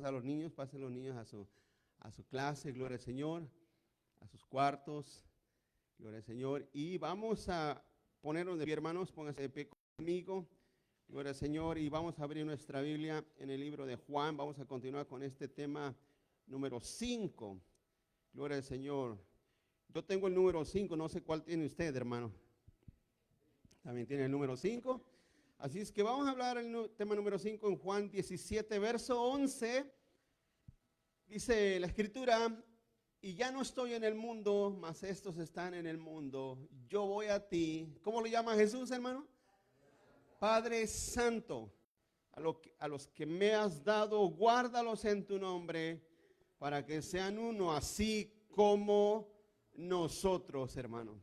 pasar los niños, pasen los niños a su clase, gloria al Señor, a sus cuartos, gloria al Señor. Y vamos a ponernos de pie, hermanos, pónganse de pie conmigo, gloria al Señor. Y vamos a abrir nuestra Biblia en el libro de Juan. Vamos a continuar con este tema número 5, gloria al Señor. Yo tengo el número 5, no sé cuál tiene usted, hermano. También tiene el número 5. Así es que vamos a hablar el tema número 5 en Juan 17, verso 11. Dice la Escritura: y ya no estoy en el mundo, mas estos están en el mundo. Yo voy a ti. ¿Cómo lo llama Jesús, hermano? Padre Santo, a los que me has dado, guárdalos en tu nombre, para que sean uno, así como nosotros, hermano.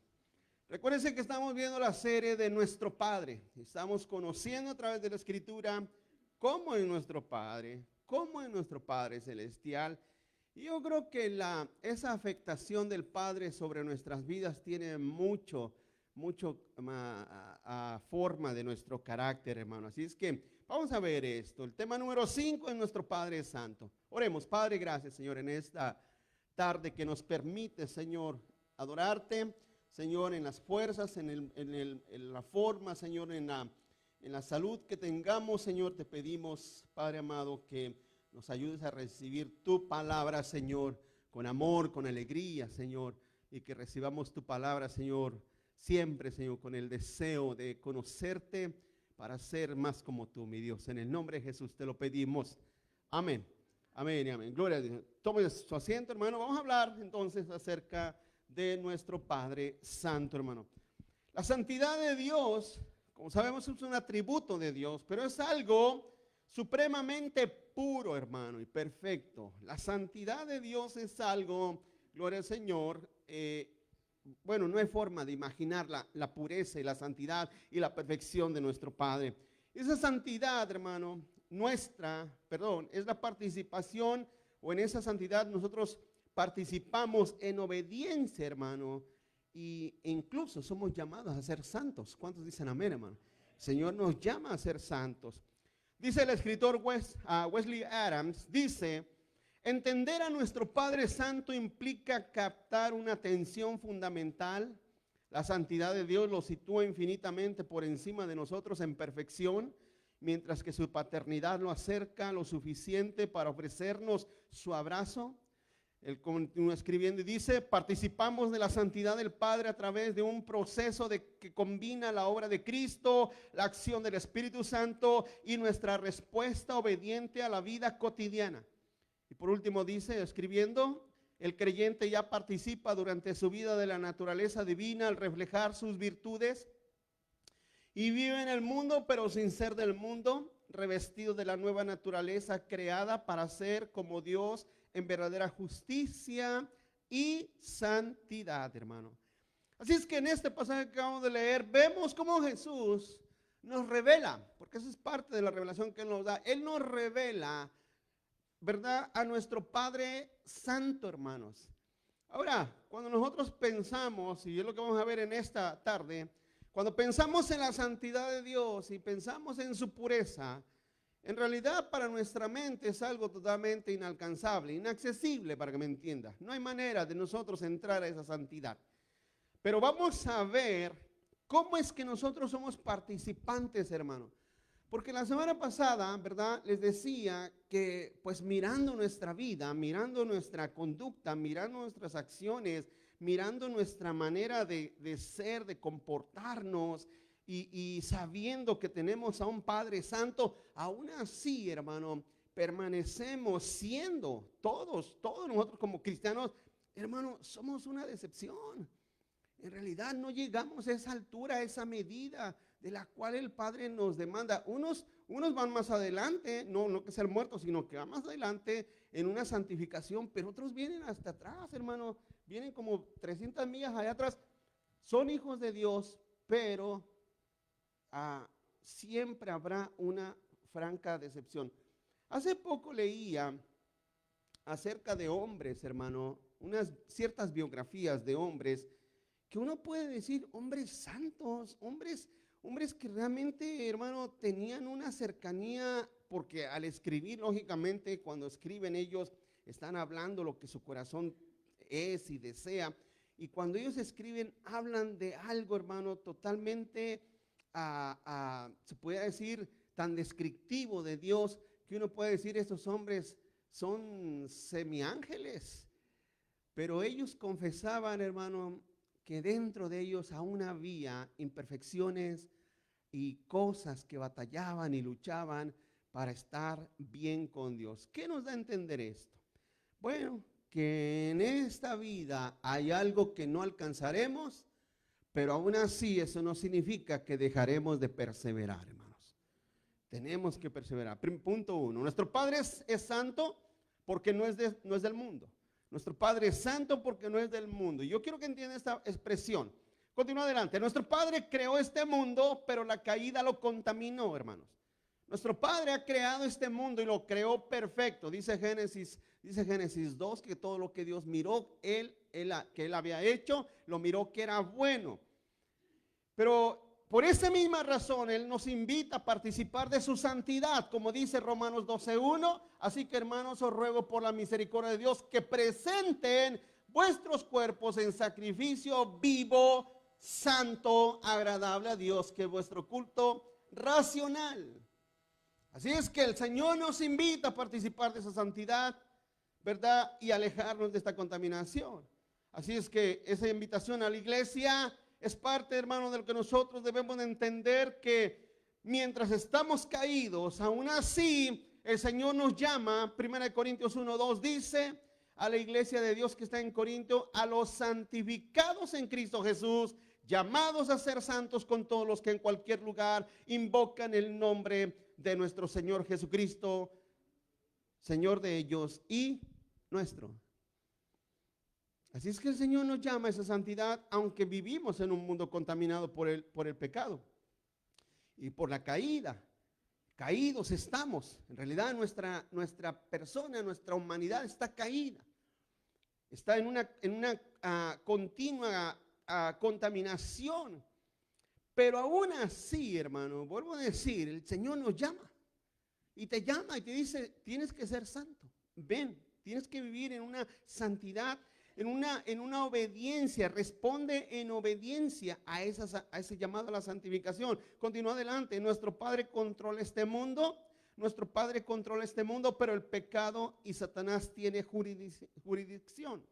Recuérdense que estamos viendo la serie de nuestro Padre. Estamos conociendo a través de la Escritura cómo es nuestro Padre Celestial. Y yo creo que esa afectación del Padre sobre nuestras vidas tiene mucho forma de nuestro carácter, hermano. Así es que vamos a ver esto. El tema número 5 es nuestro Padre Santo. Oremos. Padre, gracias, Señor, en esta tarde que nos permite, Señor, adorarte, Señor, en las fuerzas, en la forma, Señor, en la salud que tengamos, Señor. Te pedimos, Padre amado, que nos ayudes a recibir tu palabra, Señor, con amor, con alegría, Señor, y que recibamos tu palabra, Señor, siempre, Señor, con el deseo de conocerte para ser más como tú, mi Dios. En el nombre de Jesús te lo pedimos. Amén. Amén y amén. Gloria a Dios. Tome su asiento, hermano. Vamos a hablar entonces acerca de nuestro Padre Santo, hermano. La santidad de Dios, como sabemos, es un atributo de Dios, pero es algo supremamente puro, hermano, y perfecto. La santidad de Dios es algo, gloria al Señor, bueno, no hay forma de imaginar la pureza y la santidad y la perfección de nuestro Padre. Esa santidad, hermano, es la participación, o en esa santidad nosotros participamos en obediencia, hermano, e incluso somos llamados a ser santos. ¿Cuántos dicen amén, hermano? El Señor nos llama a ser santos. Dice el escritor Wesley Adams, dice: entender a nuestro Padre Santo implica captar una tensión fundamental. La santidad de Dios lo sitúa infinitamente por encima de nosotros en perfección, mientras que su paternidad lo acerca lo suficiente para ofrecernos su abrazo. Él continúa escribiendo y dice: participamos de la santidad del Padre a través de un proceso que combina la obra de Cristo, la acción del Espíritu Santo y nuestra respuesta obediente a la vida cotidiana. Y por último dice, escribiendo: el creyente ya participa durante su vida de la naturaleza divina al reflejar sus virtudes y vive en el mundo, pero sin ser del mundo, revestido de la nueva naturaleza creada para ser como Dios en verdadera justicia y santidad, hermano. Así es que en este pasaje que acabamos de leer, vemos cómo Jesús nos revela, porque eso es parte de la revelación que Él nos da. Él nos revela, ¿verdad?, a nuestro Padre Santo, hermanos. Ahora, cuando nosotros pensamos, y es lo que vamos a ver en esta tarde, cuando pensamos en la santidad de Dios y pensamos en su pureza, en realidad para nuestra mente es algo totalmente inalcanzable, inaccesible, para que me entienda. No hay manera de nosotros entrar a esa santidad. Pero vamos a ver cómo es que nosotros somos participantes, hermano. Porque la semana pasada, ¿verdad?, les decía que pues mirando nuestra vida, mirando nuestra conducta, mirando nuestras acciones, mirando nuestra manera de ser, de comportarnos, y sabiendo que tenemos a un Padre Santo, aún así, hermano, permanecemos siendo todos nosotros como cristianos, hermano, somos una decepción. En realidad no llegamos a esa altura, a esa medida de la cual el Padre nos demanda. Unos van más adelante, no que ser muertos, sino que van más adelante en una santificación, pero otros vienen hasta atrás, hermano, vienen como 300 millas allá atrás. Son hijos de Dios, pero siempre habrá una franca decepción. Hace poco leía acerca de hombres, hermano, unas ciertas biografías de hombres que uno puede decir, hombres santos, hombres que realmente, hermano, tenían una cercanía porque al escribir, lógicamente, cuando escriben ellos están hablando lo que su corazón es y desea. Y cuando ellos escriben, hablan de algo, hermano, totalmente, se puede decir, tan descriptivo de Dios, que uno puede decir, estos hombres son semiángeles. Pero ellos confesaban, hermano, que dentro de ellos aún había imperfecciones y cosas que batallaban y luchaban para estar bien con Dios. ¿Qué nos da a entender esto? Bueno, que en esta vida hay algo que no alcanzaremos, pero aún así eso no significa que dejaremos de perseverar, hermanos. Tenemos que perseverar. Punto 1, nuestro Padre es santo porque no es del mundo. Nuestro Padre es santo porque no es del mundo. Yo quiero que entiendan esta expresión. Continúa adelante. Nuestro Padre creó este mundo, pero la caída lo contaminó, hermanos. Nuestro Padre ha creado este mundo y lo creó perfecto. Dice Génesis 2 que todo lo que Dios miró, que él había hecho, lo miró que era bueno. Pero por esa misma razón Él nos invita a participar de su santidad, como dice Romanos 12:1. Así que, hermanos, os ruego por la misericordia de Dios que presenten vuestros cuerpos en sacrificio vivo, santo, agradable a Dios, que es vuestro culto racional. Así es que el Señor nos invita a participar de esa santidad, ¿verdad? Y alejarnos de esta contaminación. Así es que esa invitación a la iglesia es parte, hermano, de lo que nosotros debemos de entender, que mientras estamos caídos, aún así el Señor nos llama. 1 Corintios 1:2 dice a la iglesia de Dios que está en Corinto: a los santificados en Cristo Jesús, llamados a ser santos con todos los que en cualquier lugar invocan el nombre de nuestro Señor Jesucristo, Señor de ellos y nuestro. Así es que el Señor nos llama a esa santidad, aunque vivimos en un mundo contaminado por el pecado y por la caída. Caídos estamos. En realidad nuestra persona, nuestra humanidad está caída. Está en una continua contaminación. Pero aún así, hermano, vuelvo a decir, el Señor nos llama. Y te llama y te dice: tienes que ser santo. Ven, tienes que vivir en una santidad, en una obediencia. Responde en obediencia a ese llamado a la santificación. Continúa adelante. Nuestro Padre controla este mundo. Nuestro Padre controla este mundo, pero el pecado y Satanás tiene jurisdicción.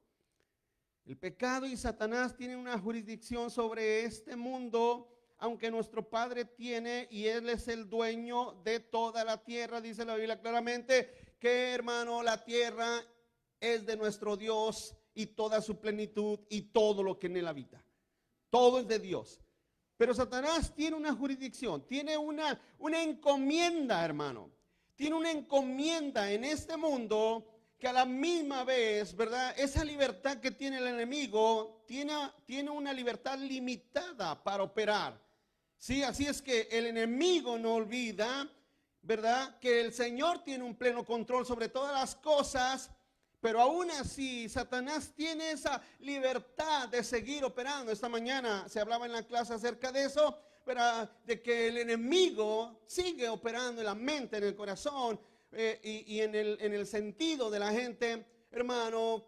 El pecado y Satanás tienen una jurisdicción sobre este mundo, aunque nuestro Padre tiene, y Él es el dueño de toda la tierra. Dice la Biblia claramente que, hermano, la tierra es de nuestro Dios y toda su plenitud y todo lo que en él habita. Todo es de Dios. Pero Satanás tiene una jurisdicción, tiene una encomienda, hermano. Tiene una encomienda en este mundo que a la misma vez, ¿verdad? Esa libertad que tiene el enemigo tiene una libertad limitada para operar. Sí, así es que el enemigo no olvida, ¿verdad?, que el Señor tiene un pleno control sobre todas las cosas. Pero aún así, Satanás tiene esa libertad de seguir operando. Esta mañana se hablaba en la clase acerca de eso, ¿verdad?, de que el enemigo sigue operando en la mente, en el corazón y en el sentido de la gente. Hermano,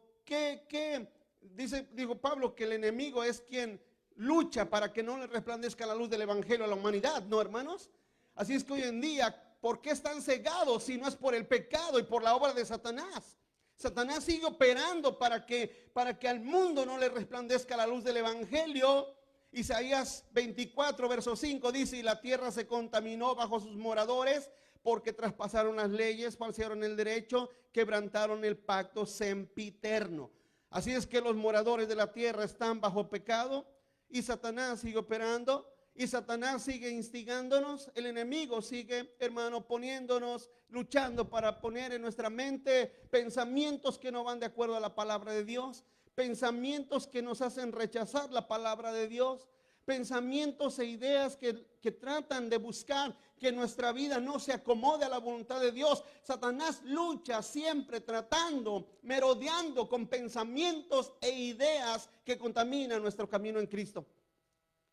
dijo Pablo que el enemigo es quien lucha para que no le resplandezca la luz del evangelio a la humanidad, ¿no, hermanos? Así es que hoy en día, ¿por qué están cegados si no es por el pecado y por la obra de Satanás? Satanás sigue operando para que al mundo no le resplandezca la luz del evangelio. Isaías 24, verso 5 dice: y la tierra se contaminó bajo sus moradores, porque traspasaron las leyes, falsearon el derecho, quebrantaron el pacto sempiterno. Así es que los moradores de la tierra están bajo pecado, y Satanás sigue operando. Y Satanás sigue instigándonos. El enemigo sigue, hermano, poniéndonos, luchando para poner en nuestra mente pensamientos que no van de acuerdo a la palabra de Dios, pensamientos que nos hacen rechazar la palabra de Dios, pensamientos e ideas que tratan de buscar que nuestra vida no se acomode a la voluntad de Dios. Satanás lucha siempre tratando, merodeando con pensamientos e ideas que contaminan nuestro camino en Cristo.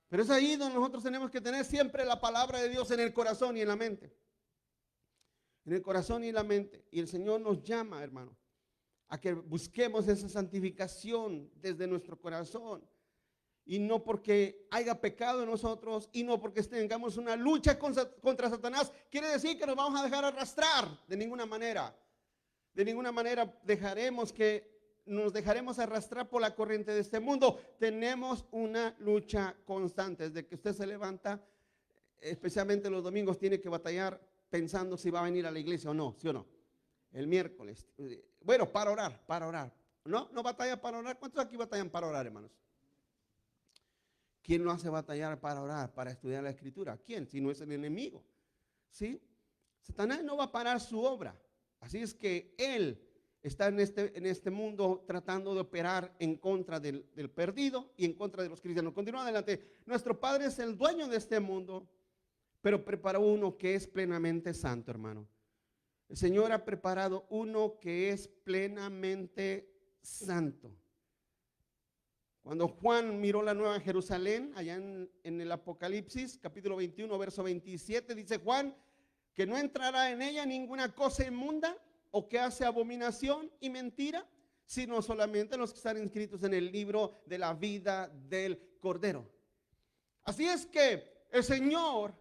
Pero es ahí donde nosotros tenemos que tener siempre la palabra de Dios en el corazón y en la mente. en el corazón y la mente. Y el Señor nos llama, hermano, a que busquemos esa santificación desde nuestro corazón. Y no porque haya pecado en nosotros y no porque tengamos una lucha contra Satanás, quiere decir que nos vamos a dejar arrastrar de ninguna manera. De ninguna manera nos dejaremos arrastrar por la corriente de este mundo. Tenemos una lucha constante. Desde que usted se levanta, especialmente los domingos, tiene que batallar pensando si va a venir a la iglesia o no, ¿sí o no? El miércoles. Bueno, para orar. ¿No batalla para orar? ¿Cuántos aquí batallan para orar, hermanos? ¿Quién no hace batallar para orar, para estudiar la Escritura? ¿Quién? Si no es el enemigo. ¿Sí? Satanás no va a parar su obra. Así es que él está en este mundo tratando de operar en contra del perdido y en contra de los cristianos. Continúa adelante. Nuestro Padre es el dueño de este mundo, pero preparó uno que es plenamente santo, hermano. El Señor ha preparado uno que es plenamente santo. Cuando Juan miró la Nueva Jerusalén, allá en el Apocalipsis, capítulo 21, verso 27, dice Juan, que no entrará en ella ninguna cosa inmunda o que hace abominación y mentira, sino solamente los que están inscritos en el libro de la vida del Cordero. Así es que el Señor,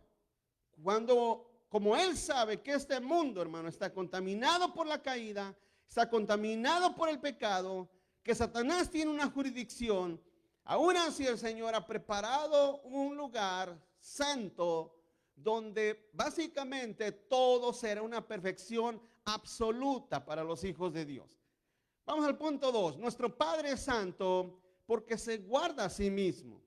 como Él sabe que este mundo, hermano, está contaminado por la caída, está contaminado por el pecado, que Satanás tiene una jurisdicción, aún así el Señor ha preparado un lugar santo donde básicamente todo será una perfección absoluta para los hijos de Dios. Vamos al punto 2. Nuestro Padre es santo porque se guarda a sí mismo.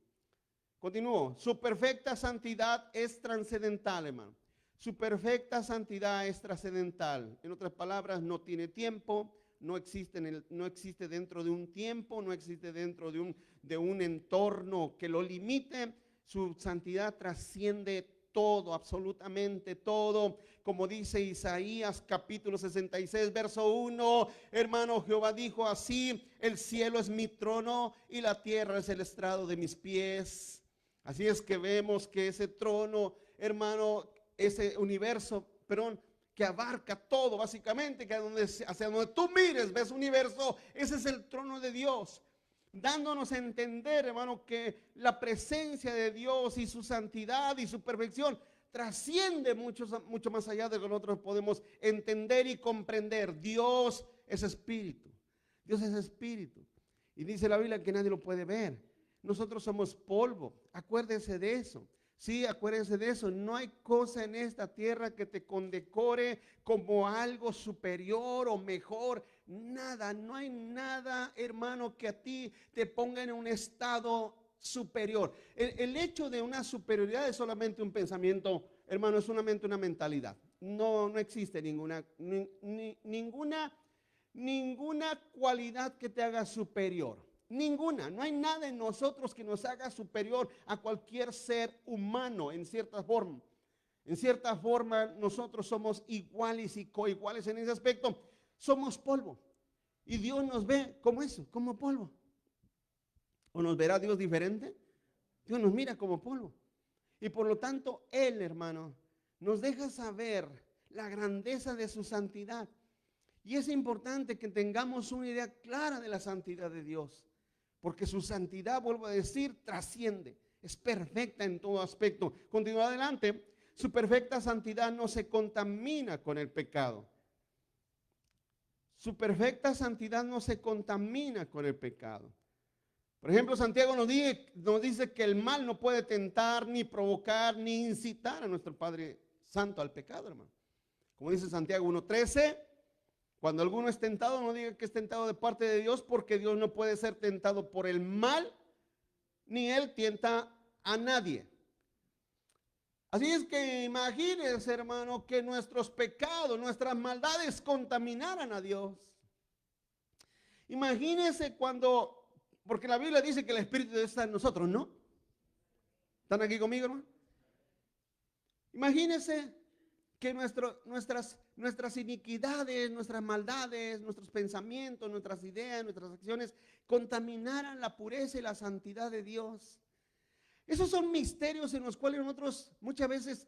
Continúo. Su perfecta santidad es trascendental, hermano. Su perfecta santidad es trascendental. En otras palabras, no tiene tiempo. No existe dentro de un tiempo, no existe dentro de un entorno que lo limite. Su santidad trasciende todo, absolutamente todo. Como dice Isaías capítulo 66, verso 1, hermano, Jehová dijo así: el cielo es mi trono y la tierra es el estrado de mis pies. Así es que vemos que ese trono, hermano, ese universo, que abarca todo básicamente, que hacia donde tú mires, ves universo, ese es el trono de Dios, dándonos a entender, hermano, que la presencia de Dios y su santidad y su perfección trasciende mucho más allá de lo que nosotros podemos entender y comprender. Dios es espíritu, Dios es espíritu, y dice la Biblia que nadie lo puede ver. Nosotros somos polvo, acuérdense de eso. Sí, acuérdense de eso. No hay cosa en esta tierra que te condecore como algo superior o mejor. Nada, no hay nada, hermano, que a ti te ponga en un estado superior. El hecho de una superioridad es solamente un pensamiento, hermano, es solamente una mentalidad. No existe ninguna cualidad que te haga superior. Ninguna, no hay nada en nosotros que nos haga superior a cualquier ser humano en cierta forma. En cierta forma nosotros somos iguales y coiguales en ese aspecto. Somos polvo y Dios nos ve como eso, como polvo. ¿O nos verá Dios diferente? Dios nos mira como polvo. Y por lo tanto Él, hermano, nos deja saber la grandeza de su santidad. Y es importante que tengamos una idea clara de la santidad de Dios. Porque su santidad, vuelvo a decir, trasciende, es perfecta en todo aspecto. Continúa adelante. Su perfecta santidad no se contamina con el pecado. Su perfecta santidad no se contamina con el pecado. Por ejemplo, Santiago nos dice que el mal no puede tentar, ni provocar, ni incitar a nuestro Padre Santo al pecado, hermano. Como dice Santiago 1:13. Cuando alguno es tentado, no diga que es tentado de parte de Dios, porque Dios no puede ser tentado por el mal, ni Él tienta a nadie. Así es que imagínense, hermano, que nuestros pecados, nuestras maldades contaminaran a Dios. Imagínense porque la Biblia dice que el Espíritu de Dios está en nosotros, ¿no? ¿Están aquí conmigo, hermano? Imagínense que nuestras iniquidades, nuestras maldades, nuestros pensamientos, nuestras ideas, nuestras acciones contaminaran la pureza y la santidad de Dios. Esos son misterios en los cuales nosotros muchas veces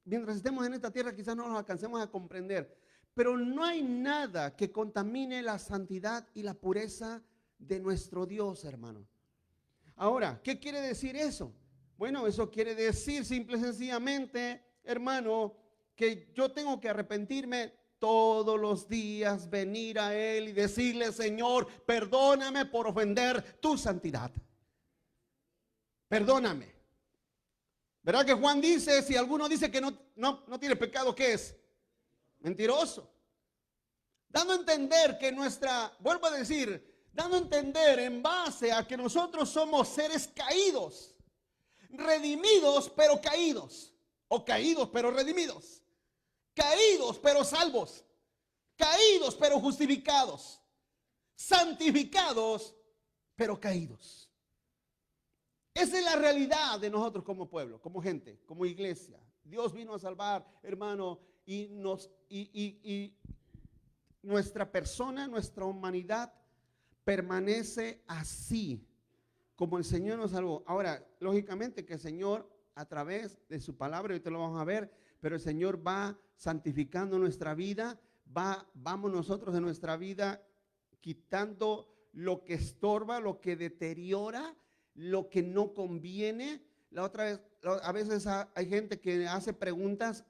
mientras estemos en esta tierra quizás no los alcancemos a comprender, pero no hay nada que contamine la santidad y la pureza de nuestro Dios, hermano. Ahora, ¿qué quiere decir eso? Bueno, eso quiere decir simple y sencillamente, hermano, que yo tengo que arrepentirme todos los días, venir a Él y decirle: Señor, perdóname por ofender tu santidad. Perdóname. ¿Verdad que Juan dice, si alguno dice que no tiene pecado, ¿qué es? Mentiroso. Dando a entender que vuelvo a decir, dando a entender en base a que nosotros somos seres caídos, redimidos pero caídos, o caídos pero redimidos, caídos pero salvos, caídos pero justificados, santificados pero caídos. Esa es la realidad de nosotros como pueblo, como gente, como iglesia. Dios vino a salvar, hermano, y nuestra persona, nuestra humanidad permanece así como el Señor nos salvó. Ahora, lógicamente que el Señor, a través de su palabra, ahorita lo vamos a ver, pero el Señor va santificando nuestra vida, vamos nosotros en nuestra vida quitando lo que estorba, lo que deteriora, lo que no conviene. La otra vez, a veces hay gente que hace preguntas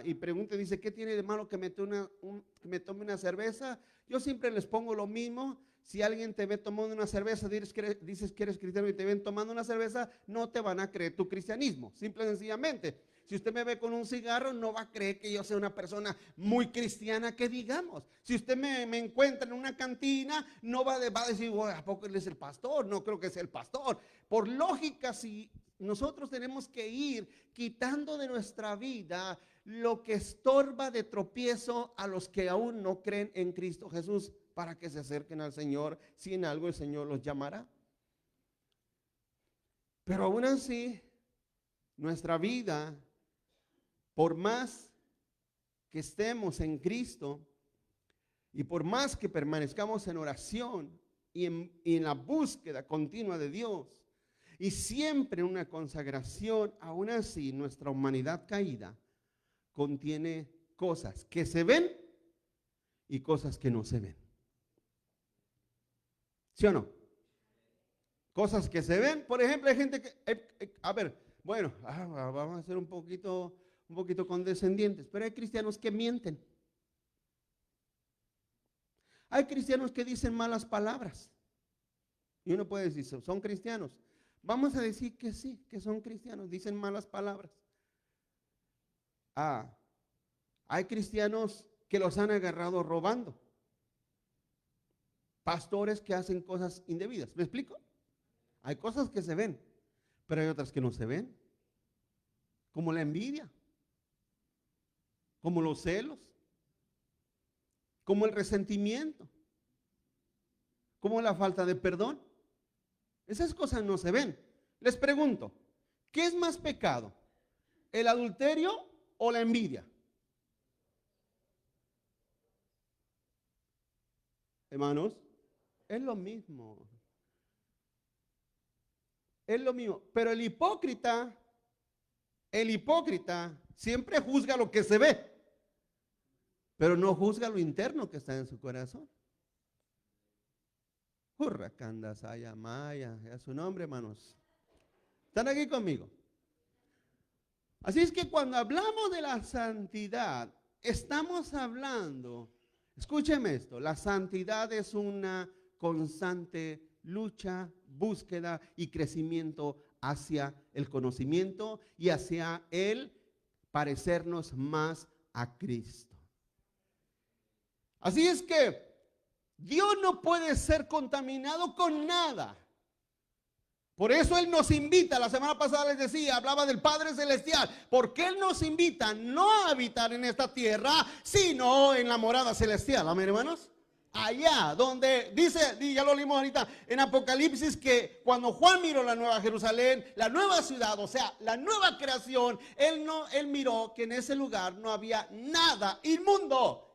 y pregunta y dice: ¿qué tiene de malo que me tome una cerveza? Yo siempre les pongo lo mismo. Si alguien te ve tomando una cerveza, dices que eres cristiano y te ven tomando una cerveza, no te van a creer tu cristianismo, simple y sencillamente. Si usted me ve con un cigarro, no va a creer que yo sea una persona muy cristiana, que digamos. Si usted me encuentra en una cantina, no va a decir: ¿a poco él es el pastor? No creo que sea el pastor. Por lógica, si nosotros tenemos que ir quitando de nuestra vida lo que estorba de tropiezo a los que aún no creen en Cristo Jesús, para que se acerquen al Señor, si en algo el Señor los llamará. Pero aún así, nuestra vida, por más que estemos en Cristo y por más que permanezcamos en oración y en la búsqueda continua de Dios y siempre en una consagración, aún así nuestra humanidad caída contiene cosas que se ven y cosas que no se ven. ¿Sí o no? Cosas que se ven. Por ejemplo, hay gente que, vamos a ser un poquito condescendientes, pero hay cristianos que mienten. Hay cristianos que dicen malas palabras. Y uno puede decir: ¿son cristianos? Vamos a decir que sí, que son cristianos, dicen malas palabras. Hay cristianos que los han agarrado robando. Pastores que hacen cosas indebidas. ¿Me explico? Hay cosas que se ven, pero hay otras que no se ven. Como la envidia, como los celos, como el resentimiento, como la falta de perdón. Esas cosas no se ven. Les pregunto, ¿qué es más pecado? ¿El adulterio o la envidia? Hermanos, es lo mismo. Es lo mismo. Pero el hipócrita siempre juzga lo que se ve, pero no juzga lo interno que está en su corazón. Hurracanda, Saya, Maya, es su nombre, hermanos. ¿Están aquí conmigo? Así es que cuando hablamos de la santidad, estamos hablando, escúcheme esto, la santidad es una constante lucha, búsqueda y crecimiento hacia el conocimiento y hacia el parecernos más a Cristo. Así es que Dios no puede ser contaminado con nada. Por eso Él nos invita, la semana pasada les decía, hablaba del Padre Celestial, porque Él nos invita no a habitar en esta tierra, sino en la morada celestial. Amén, hermanos. Allá donde dice, ya lo leímos ahorita en Apocalipsis, que cuando Juan miró la nueva Jerusalén, la nueva ciudad, o sea, la nueva creación, él miró que en ese lugar no había nada inmundo.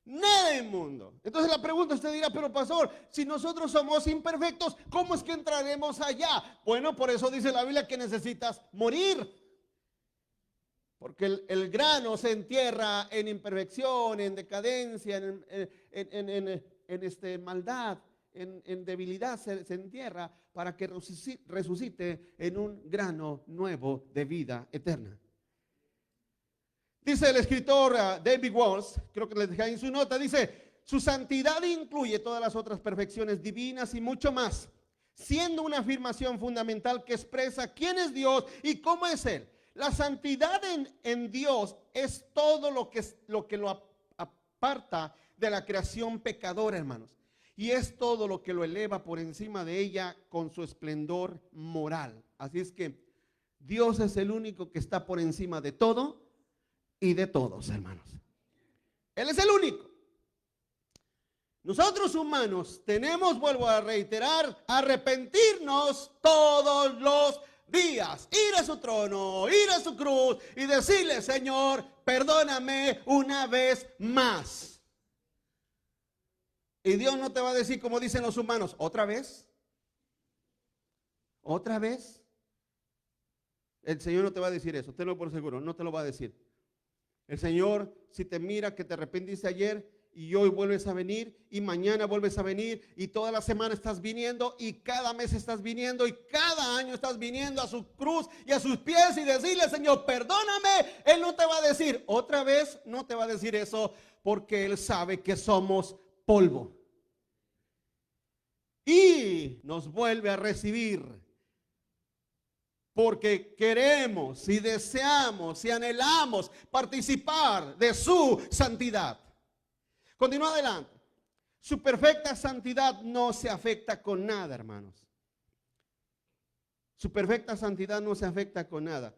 Nada inmundo. Entonces la pregunta, usted dirá: pero pastor, si nosotros somos imperfectos, ¿cómo es que entraremos allá? Bueno, por eso dice la Biblia que necesitas morir. Porque el grano se entierra en imperfección, en decadencia, en maldad, en debilidad se entierra para que resucite en un grano nuevo de vida eterna. Dice el escritor David Walsh, creo que les dejé en su nota, dice: su santidad incluye todas las otras perfecciones divinas y mucho más, siendo una afirmación fundamental que expresa quién es Dios y cómo es Él. La santidad en Dios es todo lo que lo aparta de la creación pecadora, hermanos. Y es todo lo que lo eleva por encima de ella con su esplendor moral. Así es que Dios es el único que está por encima de todo y de todos, hermanos. Él es el único. Nosotros humanos tenemos, vuelvo a reiterar, arrepentirnos todos los días, ir a su trono, ir a su cruz y decirle: Señor, perdóname una vez más. Y Dios no te va a decir como dicen los humanos: ¿otra vez? ¿Otra vez? El Señor no te va a decir eso, tenlo por seguro, no te lo va a decir. El Señor, si te mira que te arrepentiste ayer y hoy vuelves a venir y mañana vuelves a venir y toda la semana estás viniendo y cada mes estás viniendo y cada año estás viniendo a su cruz y a sus pies y decirle: Señor, perdóname, Él no te va a decir otra vez, no te va a decir eso, porque Él sabe que somos polvo y nos vuelve a recibir porque queremos y deseamos y anhelamos participar de su santidad. Continúa adelante. Su perfecta santidad no se afecta con nada, hermanos. Su perfecta santidad no se afecta con nada.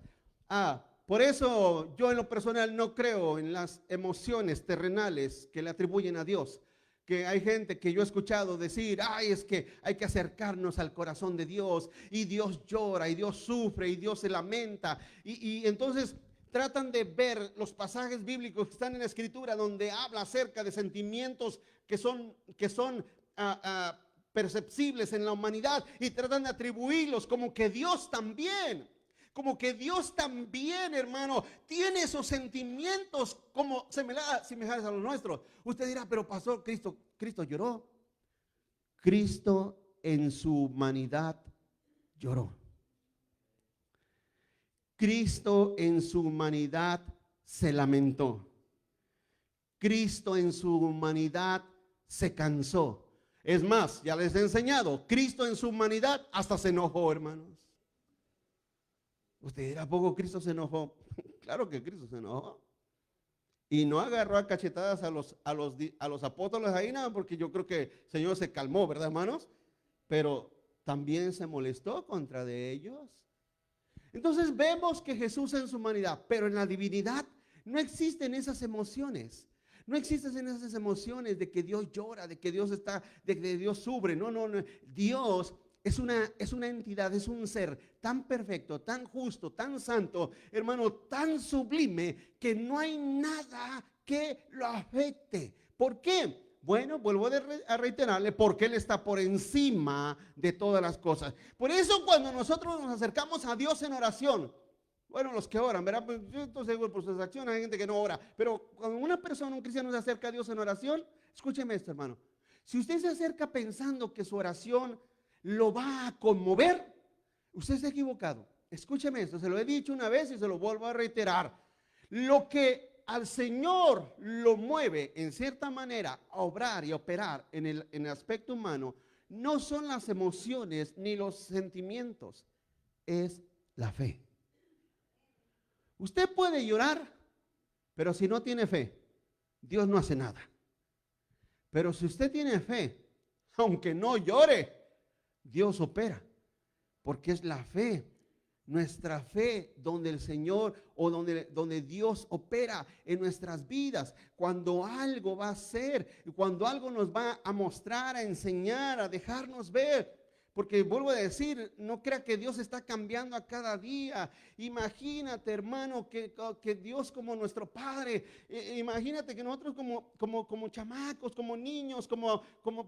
Por eso yo en lo personal no creo en las emociones terrenales que le atribuyen a Dios. Que hay gente que yo he escuchado decir: ay, es que hay que acercarnos al corazón de Dios, y Dios llora, y Dios sufre, y Dios se lamenta, y entonces tratan de ver los pasajes bíblicos que están en la Escritura donde habla acerca de sentimientos que son perceptibles en la humanidad, y tratan de atribuirlos como que Dios también, hermano, tiene esos sentimientos como semejantes a los nuestros. Usted dirá: pero pastor, Cristo lloró. Cristo en su humanidad lloró. Cristo en su humanidad se lamentó. Cristo en su humanidad se cansó. Es más, ya les he enseñado, Cristo en su humanidad hasta se enojó, hermanos. Usted dirá: ¿a poco Cristo se enojó? Claro que Cristo se enojó. Y no agarró a cachetadas a los apóstoles ahí, nada, porque yo creo que el Señor se calmó, ¿verdad, hermanos? Pero también se molestó contra de ellos. Entonces vemos que Jesús en su humanidad, pero en la divinidad no existen esas emociones. No existen esas emociones de que Dios llora, de que Dios sufre. No. Dios es una entidad, es un ser tan perfecto, tan justo, tan santo, hermano, tan sublime, que no hay nada que lo afecte. ¿Por qué? Bueno, vuelvo a reiterarle, porque Él está por encima de todas las cosas. Por eso cuando nosotros nos acercamos a Dios en oración, bueno, los que oran, ¿verdad? Pues yo estoy seguro por sus acciones, hay gente que no ora, pero cuando una persona, un cristiano, se acerca a Dios en oración, escúcheme esto, hermano. Si usted se acerca pensando que su oración lo va a conmover, usted está equivocado. Escúcheme esto, se lo he dicho una vez y se lo vuelvo a reiterar. Lo que al Señor lo mueve en cierta manera a obrar y operar en el aspecto humano no son las emociones ni los sentimientos, es la fe. Usted puede llorar, pero si no tiene fe, Dios no hace nada. Pero si usted tiene fe, aunque no llore, Dios opera, porque es la fe, nuestra fe, donde el Señor o donde Dios opera en nuestras vidas, cuando algo va a ser, cuando algo nos va a mostrar, a enseñar, a dejarnos ver. Porque vuelvo a decir, no crea que Dios está cambiando a cada día. Imagínate, hermano, que Dios como nuestro Padre, imagínate que nosotros como chamacos, como niños,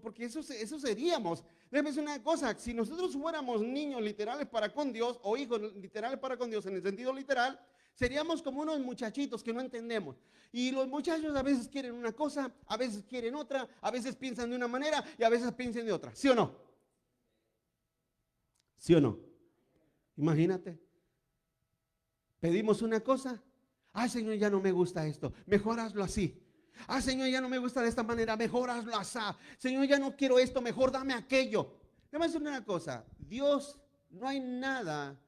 porque eso seríamos. Déjame decir una cosa: si nosotros fuéramos niños literales para con Dios, o hijos literales para con Dios en el sentido literal, Seríamos como unos muchachitos que no entendemos. Y los muchachos a veces quieren una cosa, a veces quieren otra, a veces piensan de una manera y a veces piensan de otra. ¿Sí o no? ¿Sí o no? Imagínate. Pedimos una cosa. Ay, Señor, ya no me gusta esto. Mejor hazlo así. Ay, Señor, ya no me gusta de esta manera. Mejor hazlo así. Señor, ya no quiero esto. Mejor dame aquello. Déjame decir una cosa. Dios, no hay nada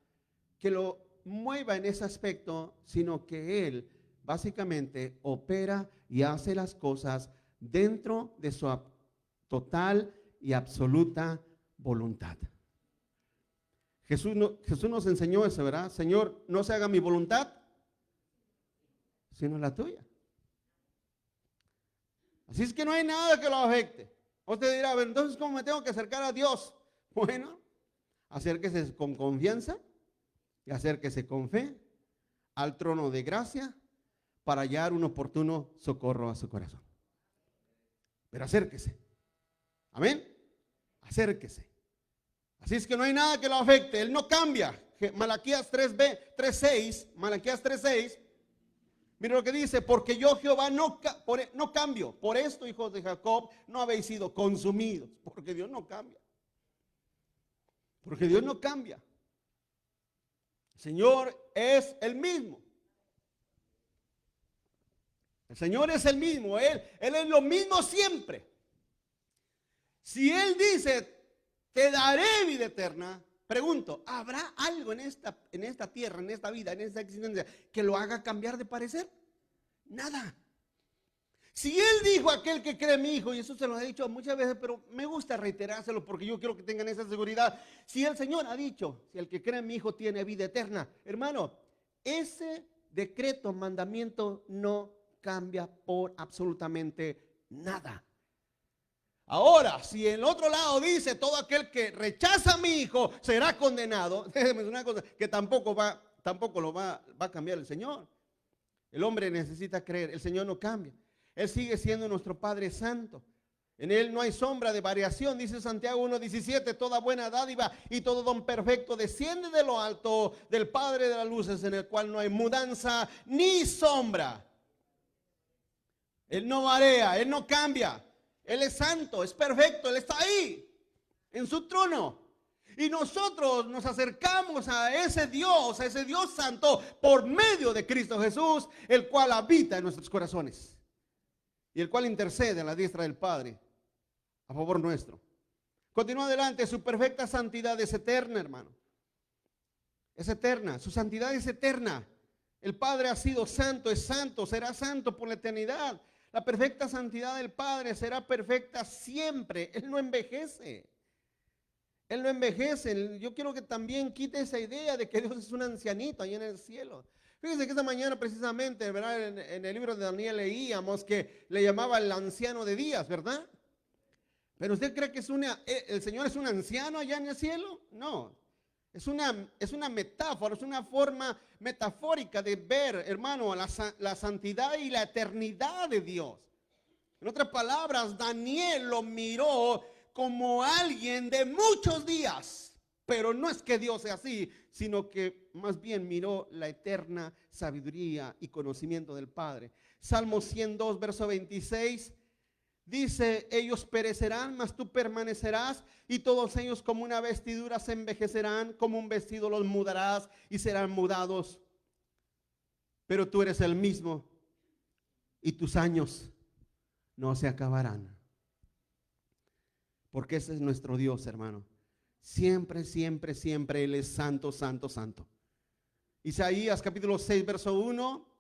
que lo mueva en ese aspecto, sino que Él básicamente opera y hace las cosas dentro de su total y absoluta voluntad. Jesús nos enseñó eso, ¿verdad? Señor, no se haga mi voluntad, sino la tuya. Así es que no hay nada que lo afecte. Usted dirá, a ver, entonces, ¿cómo me tengo que acercar a Dios? Bueno, acérquese con confianza y acérquese con fe al trono de gracia para hallar un oportuno socorro a su corazón. Pero acérquese. Amén. Acérquese. Así es que no hay nada que lo afecte. Él no cambia. Malaquías 3:6. Mira lo que dice: porque yo Jehová no cambio. Por esto, hijos de Jacob, no habéis sido consumidos. Porque Dios no cambia. Porque Dios no cambia. El Señor es el mismo. El Señor es el mismo. Él es lo mismo siempre. Si Él dice, te daré vida eterna, pregunto, ¿habrá algo en esta tierra, en esta vida, en esta existencia que lo haga cambiar de parecer? Nada. Si Él dijo a aquel que cree en mi Hijo, y eso se lo he dicho muchas veces, pero me gusta reiterárselo porque yo quiero que tengan esa seguridad. Si el Señor ha dicho, si el que cree en mi Hijo tiene vida eterna, hermano, ese decreto, mandamiento no cambia por absolutamente nada. Ahora, si el otro lado dice, todo aquel que rechaza a mi Hijo será condenado, déjeme decir una cosa, que tampoco lo va a cambiar el Señor. El hombre necesita creer, el Señor no cambia. Él sigue siendo nuestro Padre Santo. En Él no hay sombra de variación, dice Santiago 1:17, toda buena dádiva y todo don perfecto desciende de lo alto del Padre de las luces, en el cual no hay mudanza ni sombra. Él no varía, Él no cambia. Él es santo, es perfecto, Él está ahí, en su trono. Y nosotros nos acercamos a ese Dios santo, por medio de Cristo Jesús, el cual habita en nuestros corazones. Y el cual intercede a la diestra del Padre, a favor nuestro. Continúa adelante, su perfecta santidad es eterna, hermano. Es eterna, su santidad es eterna. El Padre ha sido santo, es santo, será santo por la eternidad. La perfecta santidad del Padre será perfecta siempre. Él no envejece. Él no envejece. Yo quiero que también quite esa idea de que Dios es un ancianito ahí en el cielo. Fíjense que esta mañana precisamente, ¿verdad? En el libro de Daniel leíamos que le llamaba el anciano de días, ¿verdad? Pero ¿usted cree que el Señor es un anciano allá en el cielo? No. Es una metáfora, es una forma metafórica de ver, hermano, la santidad y la eternidad de Dios. En otras palabras, Daniel lo miró como alguien de muchos días, pero no es que Dios sea así, sino que más bien miró la eterna sabiduría y conocimiento del Padre. Salmo 102, verso 26. Dice, ellos perecerán, mas tú permanecerás, y todos ellos como una vestidura se envejecerán, como un vestido los mudarás y serán mudados. Pero tú eres el mismo, y tus años no se acabarán. Porque ese es nuestro Dios, hermano. Siempre, siempre, siempre Él es santo, santo, santo. Isaías capítulo 6, verso 1.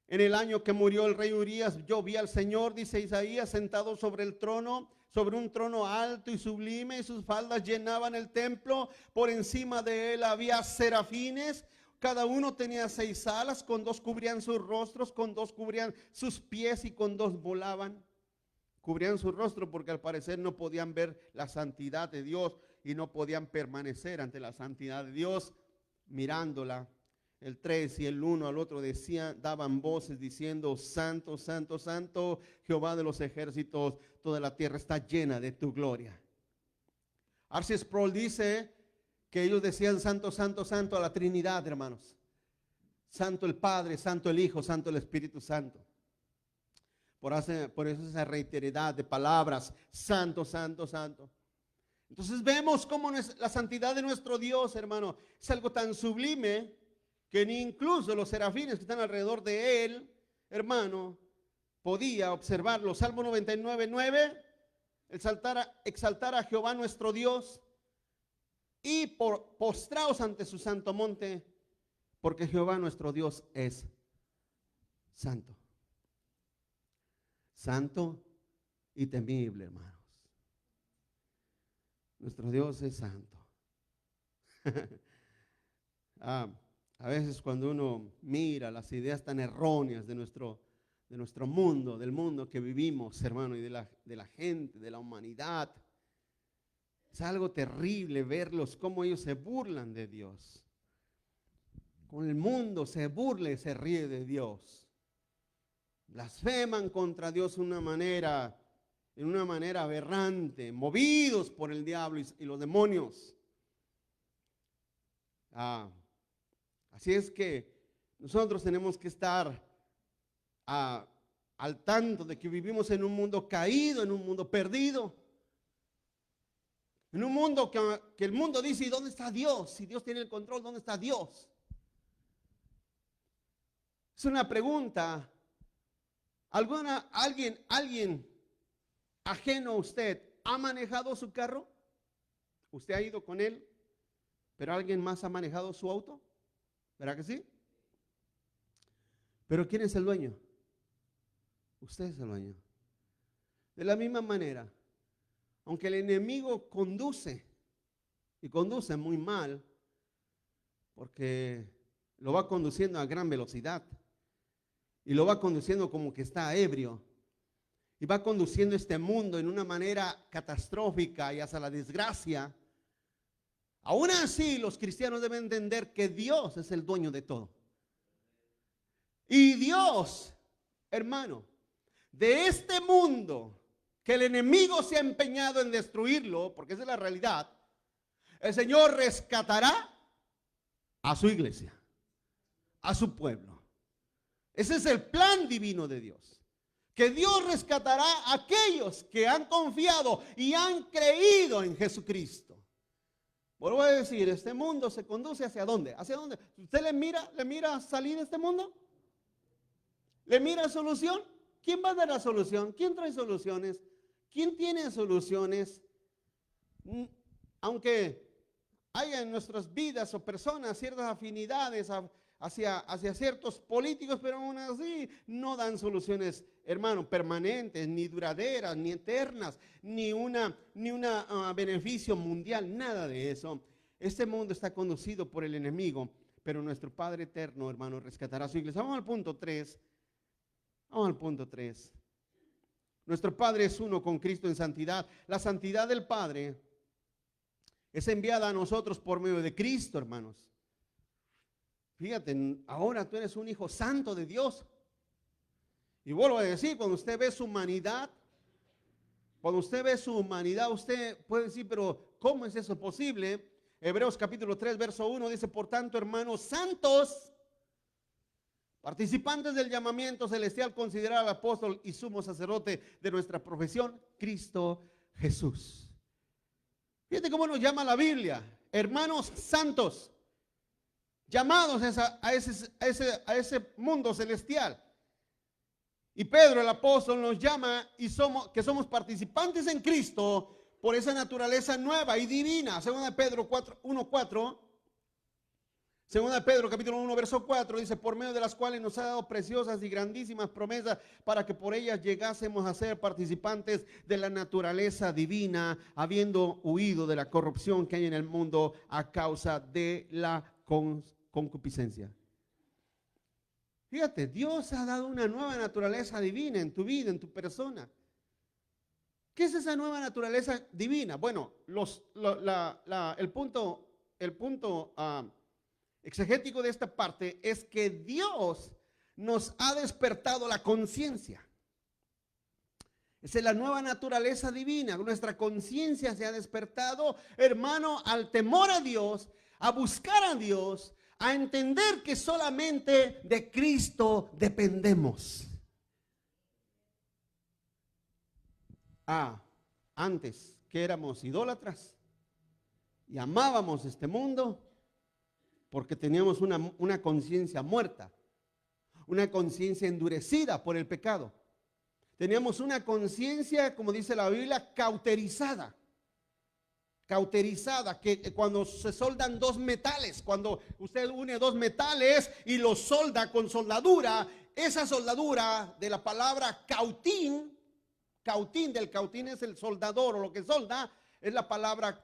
En el año que murió el rey Urías, yo vi al Señor, dice Isaías, sentado sobre el trono, sobre un trono alto y sublime, y sus faldas llenaban el templo. Por encima de él había serafines, cada uno tenía 6 alas, con 2 cubrían sus rostros, con 2 cubrían sus pies y con 2 volaban. Cubrían su rostro porque al parecer no podían ver la santidad de Dios y no podían permanecer ante la santidad de Dios mirándola. El 3 y el 1 al otro daban voces diciendo, santo, santo, santo, Jehová de los ejércitos, toda la tierra está llena de tu gloria. R.C. Sproul dice que ellos decían santo, santo, santo a la Trinidad, hermanos. Santo el Padre, Santo el Hijo, Santo el Espíritu Santo. Por eso esa reiteridad de palabras, Santo, Santo, Santo. Entonces vemos cómo la santidad de nuestro Dios, hermano, es algo tan sublime que ni incluso los serafines que están alrededor de él, hermano, podía observarlo. Salmo 99:9, exaltar a Jehová nuestro Dios y postraos ante su santo monte, porque Jehová nuestro Dios es santo. Santo y temible, hermanos. Nuestro Dios es santo. A veces cuando uno mira las ideas tan erróneas de nuestro mundo, del mundo que vivimos, hermano, y de la gente, de la humanidad, es algo terrible verlos, cómo ellos se burlan de Dios. Con el mundo se burla y se ríe de Dios. Blasfeman contra Dios en una manera aberrante, movidos por el diablo y los demonios. Así es que nosotros tenemos que estar al tanto de que vivimos en un mundo caído, en un mundo perdido, en un mundo que el mundo dice: ¿y dónde está Dios? Si Dios tiene el control, ¿dónde está Dios? Es una pregunta. ¿Alguien ajeno a usted ha manejado su carro? ¿Usted ha ido con él? ¿Pero alguien más ha manejado su auto? ¿Verdad que sí? ¿Pero quién es el dueño? Usted es el dueño. De la misma manera, aunque el enemigo conduce, y conduce muy mal, porque lo va conduciendo a gran velocidad, y lo va conduciendo como que está ebrio, y va conduciendo este mundo en una manera catastrófica y hasta la desgracia. Aún así, los cristianos deben entender que Dios es el dueño de todo. Y Dios, hermano, de este mundo que el enemigo se ha empeñado en destruirlo, porque esa es la realidad, el Señor rescatará a su iglesia, a su pueblo. Ese es el plan divino de Dios. Que Dios rescatará a aquellos que han confiado y han creído en Jesucristo. Vuelvo a decir, este mundo se conduce ¿hacia dónde? ¿Hacia dónde? ¿Usted le mira salir de este mundo? ¿Le mira solución? ¿Quién va a dar la solución? ¿Quién trae soluciones? ¿Quién tiene soluciones? Aunque haya en nuestras vidas o personas ciertas afinidades hacia ciertos políticos, pero aún así no dan soluciones, hermano, permanentes, ni duraderas, ni eternas, ni un beneficio mundial, nada de eso. Este mundo está conducido por el enemigo, pero nuestro Padre eterno, hermano, rescatará a su iglesia. Vamos al punto 3. Vamos al punto 3. Nuestro Padre es uno con Cristo en santidad. La santidad del Padre es enviada a nosotros por medio de Cristo, hermanos. Fíjate, ahora tú eres un hijo santo de Dios. Y vuelvo a decir, cuando usted ve su humanidad, usted puede decir: pero ¿cómo es eso posible? Hebreos capítulo 3, verso 1 dice: por tanto, hermanos santos, participantes del llamamiento celestial, considerar al apóstol y sumo sacerdote de nuestra profesión, Cristo Jesús. Fíjate cómo nos llama la Biblia: hermanos santos, llamados a ese mundo celestial. Y Pedro, el apóstol, nos llama que somos participantes en Cristo por esa naturaleza nueva y divina. Segunda de Pedro 1:4. Segunda de Pedro capítulo 1 verso 4 dice: por medio de las cuales nos ha dado preciosas y grandísimas promesas, para que por ellas llegásemos a ser participantes de la naturaleza divina, habiendo huido de la corrupción que hay en el mundo a causa de la concupiscencia. Fíjate, Dios ha dado una nueva naturaleza divina en tu vida, en tu persona. ¿Qué es esa nueva naturaleza divina? Bueno, el punto exegético de esta parte es que Dios nos ha despertado la conciencia. Esa es la nueva naturaleza divina. Nuestra conciencia se ha despertado, hermano, al temor a Dios, a buscar a Dios, a entender que solamente de Cristo dependemos. Antes que éramos idólatras y amábamos este mundo porque teníamos una conciencia muerta, una conciencia endurecida por el pecado. Teníamos una conciencia, como dice la Biblia, cauterizada, que cuando se soldan dos metales, cuando usted une dos metales y los solda con soldadura, esa soldadura de la palabra cautín, del cautín es el soldador o lo que solda, es la palabra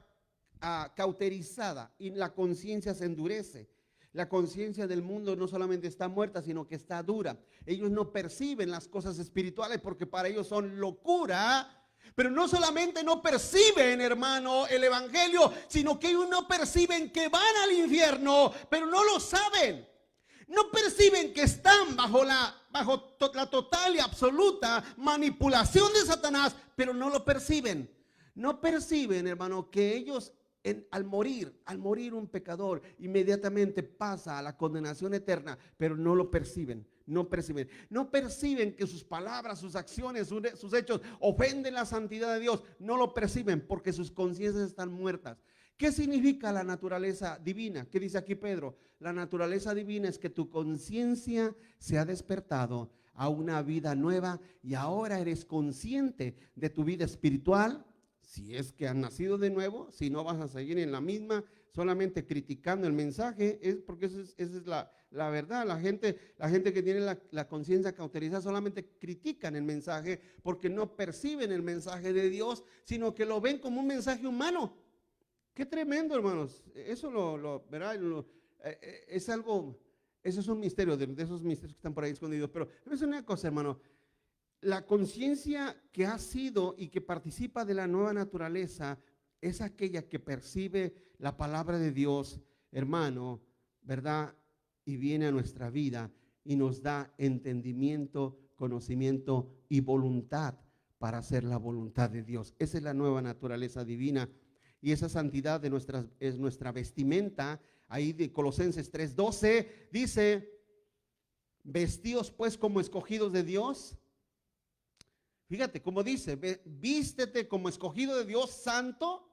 cauterizada, y la conciencia se endurece. La conciencia del mundo no solamente está muerta, sino que está dura. Ellos no perciben las cosas espirituales porque para ellos son locura. Pero no solamente no perciben, hermano, el evangelio, sino que ellos no perciben que van al infierno, pero no lo saben. No perciben que están bajo la total y absoluta manipulación de Satanás, pero no lo perciben. No perciben, hermano, que ellos al morir un pecador, inmediatamente pasa a la condenación eterna, pero no lo perciben. No perciben que sus palabras, sus acciones, sus hechos ofenden la santidad de Dios. No lo perciben porque sus conciencias están muertas. ¿Qué significa la naturaleza divina? ¿Qué dice aquí Pedro? La naturaleza divina es que tu conciencia se ha despertado a una vida nueva y ahora eres consciente de tu vida espiritual. Si es que has nacido de nuevo, si no vas a seguir en la misma, solamente criticando el mensaje, es porque esa es la verdad. La gente que tiene la conciencia cauterizada solamente critican el mensaje porque no perciben el mensaje de Dios, sino que lo ven como un mensaje humano. Qué tremendo, hermanos. Eso ¿verdad? Es algo, eso es un misterio, de esos misterios que están por ahí escondidos. Pero es una cosa, hermano. La conciencia que ha sido y que participa de la nueva naturaleza es aquella que percibe la palabra de Dios, hermano, ¿verdad? Y viene a nuestra vida y nos da entendimiento, conocimiento y voluntad para hacer la voluntad de Dios. Esa es la nueva naturaleza divina y esa santidad es nuestra vestimenta. Ahí de Colosenses 3:12 dice, vestíos pues como escogidos de Dios. Fíjate cómo dice, vístete como escogido de Dios, santo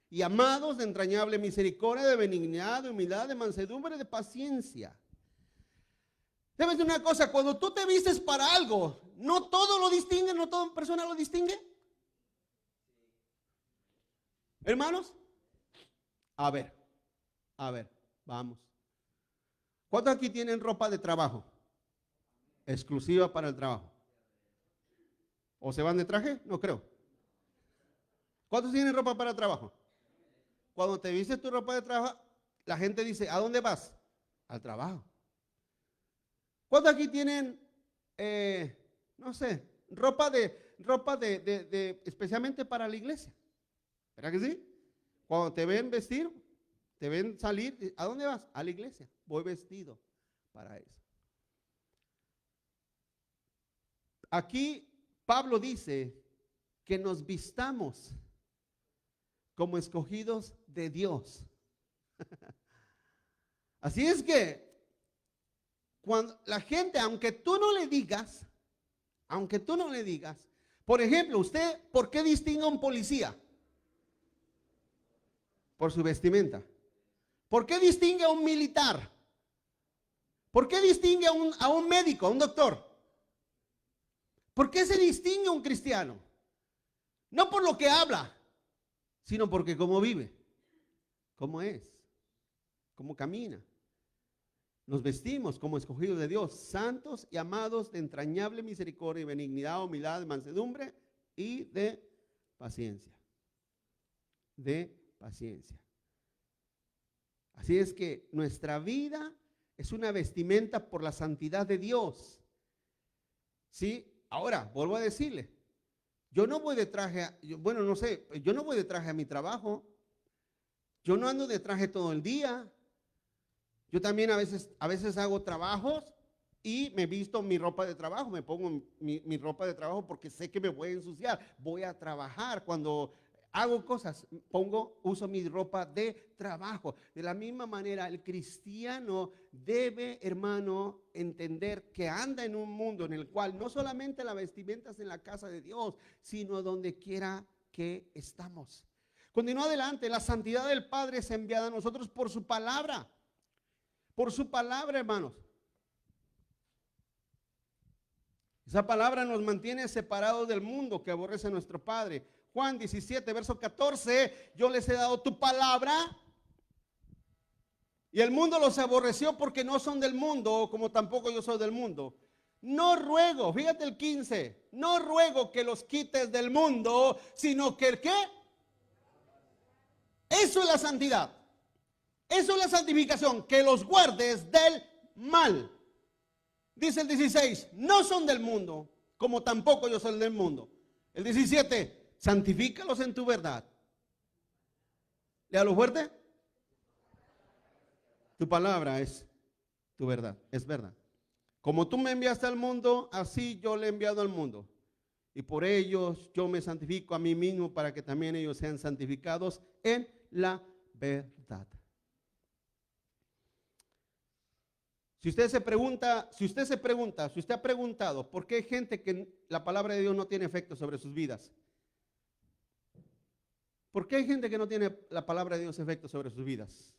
y amados, de entrañable misericordia, de benignidad, de humildad, de mansedumbre, de paciencia. ¿Sabes una cosa? Cuando tú te vistes para algo, no todo lo distingue, no toda persona lo distingue. Hermanos, a ver, vamos. ¿Cuántos aquí tienen ropa de trabajo? Exclusiva para el trabajo. ¿O se van de traje? No creo. ¿Cuántos tienen ropa para el trabajo? Cuando te vistes tu ropa de trabajo, la gente dice, ¿a dónde vas? Al trabajo. ¿Cuántos aquí tienen, no sé, ropa de especialmente para la iglesia? ¿Verdad que sí? Cuando te ven vestir, te ven salir, ¿a dónde vas? A la iglesia. Voy vestido para eso. Aquí Pablo dice que nos vistamos como escogidos de Dios. Así es que cuando la gente, aunque tú no le digas, por ejemplo, usted, ¿por qué distingue a un policía? Por su vestimenta. ¿Por qué distingue a un militar? ¿Por qué distingue a un médico, a un doctor? ¿Por qué se distingue a un cristiano? No por lo que habla, sino porque cómo vive, cómo es, cómo camina. Nos vestimos como escogidos de Dios, santos y amados, de entrañable misericordia y benignidad, humildad, de mansedumbre y de paciencia. Así es que nuestra vida es una vestimenta por la santidad de Dios. ¿Sí? Ahora, vuelvo a decirle, yo no voy de traje, yo no voy de traje a mi trabajo. Yo no ando de traje todo el día. Yo también a veces hago trabajos y me visto mi ropa de trabajo, me pongo mi ropa de trabajo porque sé que me voy a ensuciar. Voy a trabajar cuando Hago cosas, uso mi ropa de trabajo. De la misma manera, el cristiano debe, hermano, entender que anda en un mundo en el cual no solamente la vestimenta es en la casa de Dios, sino donde quiera que estamos. Continúa adelante, la santidad del Padre es enviada a nosotros por su palabra. Por su palabra, hermanos. Esa palabra nos mantiene separados del mundo que aborrece a nuestro Padre. Juan 17, verso 14, yo les he dado tu palabra y el mundo los aborreció porque no son del mundo, como tampoco yo soy del mundo. No ruego, fíjate el 15, no ruego que los quites del mundo, sino que el ¿qué? Eso es la santidad, eso es la santificación, que los guardes del mal. Dice el 16, no son del mundo, como tampoco yo soy del mundo. El 17, santifícalos en tu verdad. Léalo fuerte. Tu palabra es tu verdad, es verdad. Como tú me enviaste al mundo, así yo le he enviado al mundo. Y por ellos yo me santifico a mí mismo para que también ellos sean santificados en la verdad. Si usted ha preguntado por qué hay gente que la palabra de Dios no tiene efecto sobre sus vidas. ¿Por qué hay gente que no tiene la palabra de Dios efecto sobre sus vidas?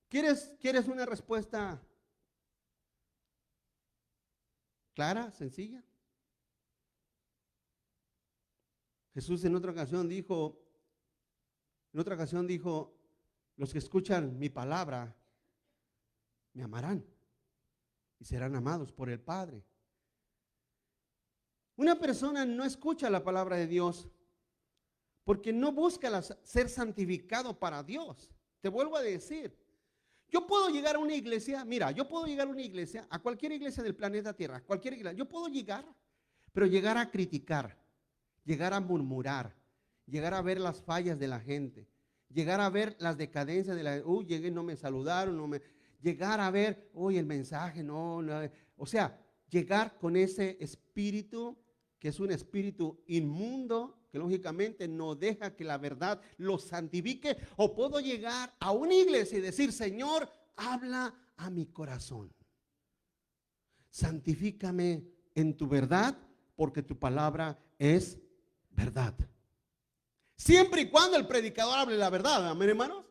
¿Quieres una respuesta clara, sencilla? Jesús en otra ocasión dijo, los que escuchan mi palabra me amarán y serán amados por el Padre. Una persona no escucha la palabra de Dios porque no busca ser santificado para Dios. Te vuelvo a decir, yo puedo llegar a una iglesia, a cualquier iglesia del planeta Tierra, cualquier iglesia, yo puedo llegar, pero llegar a criticar, llegar a murmurar, llegar a ver las fallas de la gente, llegar a ver las decadencias de la gente, llegué y no me saludaron, llegar a ver, el mensaje, o sea, llegar con ese espíritu que es un espíritu inmundo, que lógicamente no deja que la verdad lo santifique. O puedo llegar a una iglesia y decir, Señor, habla a mi corazón. Santifícame en tu verdad, porque tu palabra es verdad. Siempre y cuando el predicador hable la verdad, amén, hermanos.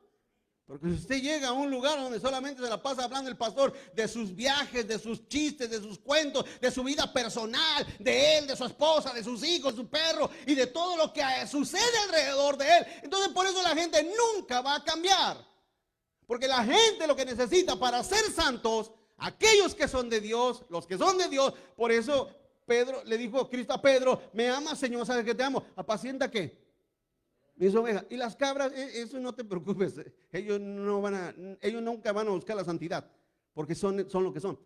Porque si usted llega a un lugar donde solamente se la pasa hablando el pastor de sus viajes, de sus chistes, de sus cuentos, de su vida personal, de él, de su esposa, de sus hijos, su perro y de todo lo que sucede alrededor de él, entonces por eso la gente nunca va a cambiar. Porque la gente lo que necesita para ser santos, aquellos que son de Dios, los que son de Dios, por eso Pedro le dijo Cristo a Pedro, me amas, Señor, sabes que te amo, apacienta ¿qué? Mis ovejas. Y las cabras, eso no te preocupes, ellos nunca van a buscar la santidad, porque son lo que son.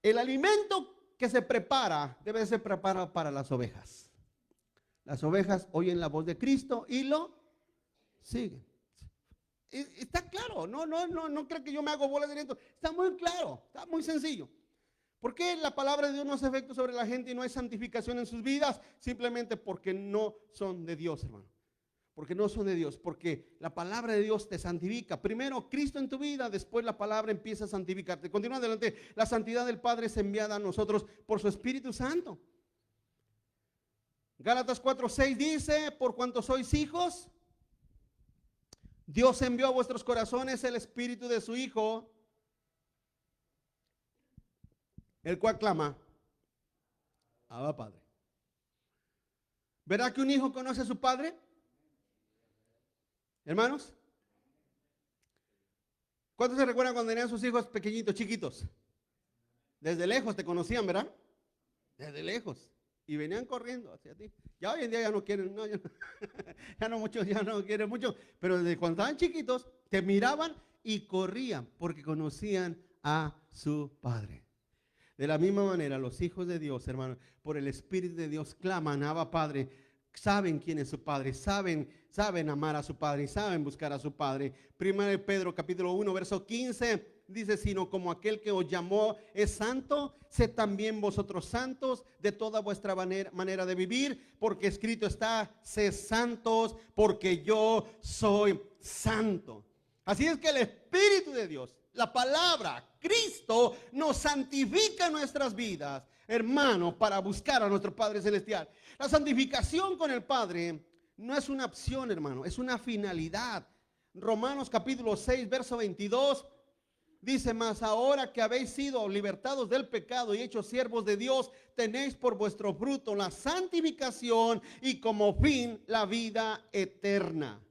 El alimento que se prepara debe ser preparado para las ovejas. Las ovejas oyen la voz de Cristo y lo siguen. Está claro, no creo que yo me hago bolas de esto, está muy claro, está muy sencillo. ¿Por qué la palabra de Dios no hace efecto sobre la gente y no hay santificación en sus vidas? Simplemente porque no son de Dios, hermano. Porque no son de Dios, porque la palabra de Dios te santifica. Primero Cristo en tu vida, después la palabra empieza a santificarte. Continúa adelante. La santidad del Padre es enviada a nosotros por su Espíritu Santo. Gálatas 4:6 dice, por cuanto sois hijos, Dios envió a vuestros corazones el Espíritu de su Hijo, el cual clama, Abba Padre. ¿Verdad que un hijo conoce a su padre? Hermanos, ¿cuántos se recuerdan cuando tenían sus hijos pequeñitos, chiquitos? Desde lejos te conocían, ¿verdad? Desde lejos. Y venían corriendo hacia ti. Ya hoy en día ya no quieren, ya no quieren mucho. Pero desde cuando estaban chiquitos, te miraban y corrían porque conocían a su padre. De la misma manera, los hijos de Dios, hermanos, por el Espíritu de Dios claman, Abba Padre. Saben quién es su padre, saben amar a su padre y saben buscar a su padre. Primero de Pedro capítulo 1 verso 15, dice, sino como aquel que os llamó es santo, sed también vosotros santos de toda vuestra manera de vivir, porque escrito está, sed santos, porque yo soy santo. Así es que el Espíritu de Dios, la palabra, Cristo, nos santifica nuestras vidas, hermano, para buscar a nuestro Padre Celestial. La santificación con el Padre no es una opción, hermano, es una finalidad. Romanos capítulo 6, verso 22, dice, mas ahora que habéis sido libertados del pecado y hechos siervos de Dios, tenéis por vuestro fruto la santificación y como fin la vida eterna.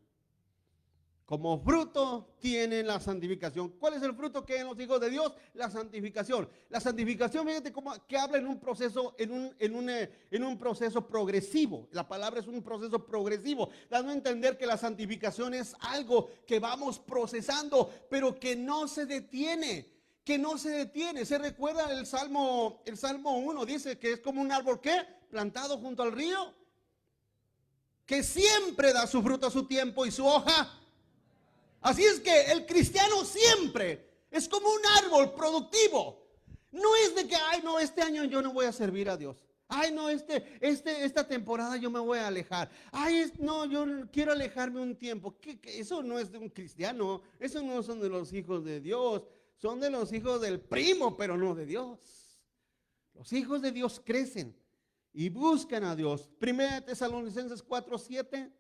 Como fruto tienen la santificación. ¿Cuál es el fruto que en los hijos de Dios? La santificación. La santificación, fíjate cómo que habla en un proceso, en un proceso progresivo. La palabra es un proceso progresivo, dando a entender que la santificación es algo que vamos procesando, pero que no se detiene. Que no se detiene. ¿Se recuerda el Salmo 1? Dice que es como un árbol, ¿qué? Plantado junto al río, que siempre da su fruto a su tiempo y su hoja. Así es que el cristiano siempre es como un árbol productivo. No es de que, ay, no, este año yo no voy a servir a Dios. Ay, no, esta temporada yo me voy a alejar. Ay, no, yo quiero alejarme un tiempo. Eso no es de un cristiano. Eso no son de los hijos de Dios. Son de los hijos del primo, pero no de Dios. Los hijos de Dios crecen y buscan a Dios. 1 Tesalonicenses 4:7.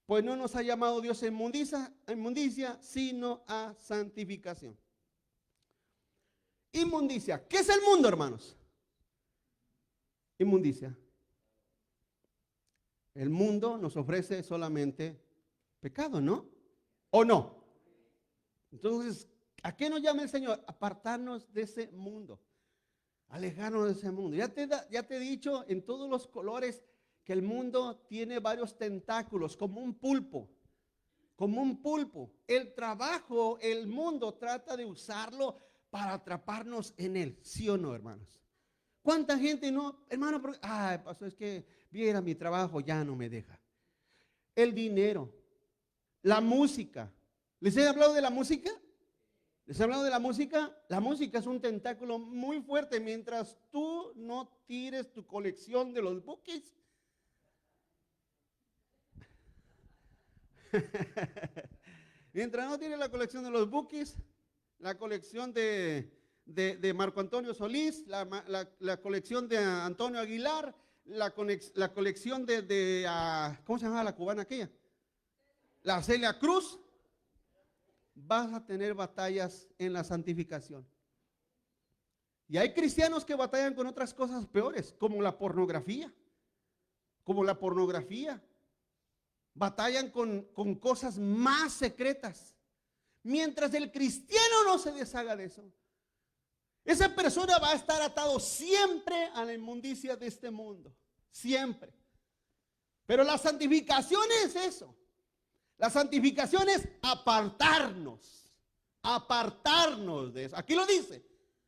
Pues no nos ha llamado Dios a inmundicia, sino a santificación. Inmundicia. ¿Qué es el mundo, hermanos? Inmundicia. El mundo nos ofrece solamente pecado, ¿no? ¿O no? Entonces, ¿a qué nos llama el Señor? Apartarnos de ese mundo. Alejarnos de ese mundo. Ya te he dicho en todos los colores que el mundo tiene varios tentáculos, como un pulpo, como un pulpo. El trabajo, el mundo trata de usarlo para atraparnos en él, ¿sí o no, hermanos? ¿Cuánta gente no, hermano? Ay, pasó, es que viera mi trabajo, ya no me deja. El dinero, la música. ¿Les he hablado de la música? ¿Les he hablado de la música? La música es un tentáculo muy fuerte. Mientras tú no tires tu colección de los bookies, mientras no tiene la colección de los Bukis, la colección de Marco Antonio Solís, la colección de Antonio Aguilar, la colección ¿cómo se llama la cubana aquella? La Celia Cruz, vas a tener batallas en la santificación. Y hay cristianos que batallan con otras cosas peores, como la pornografía, batallan con cosas más secretas. Mientras el cristiano no se deshaga de eso, esa persona va a estar atado siempre a la inmundicia de este mundo, siempre. Pero la santificación es eso. La santificación es apartarnos de eso. Aquí lo dice,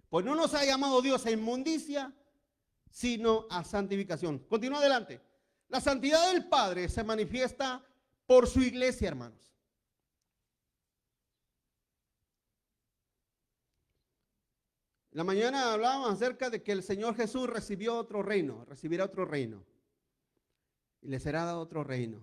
pues no nos ha llamado Dios a inmundicia, sino a santificación. Continúa adelante. La santidad del Padre se manifiesta por su iglesia, hermanos. En la mañana hablábamos acerca de que el Señor Jesús recibirá otro reino. Y le será dado otro reino.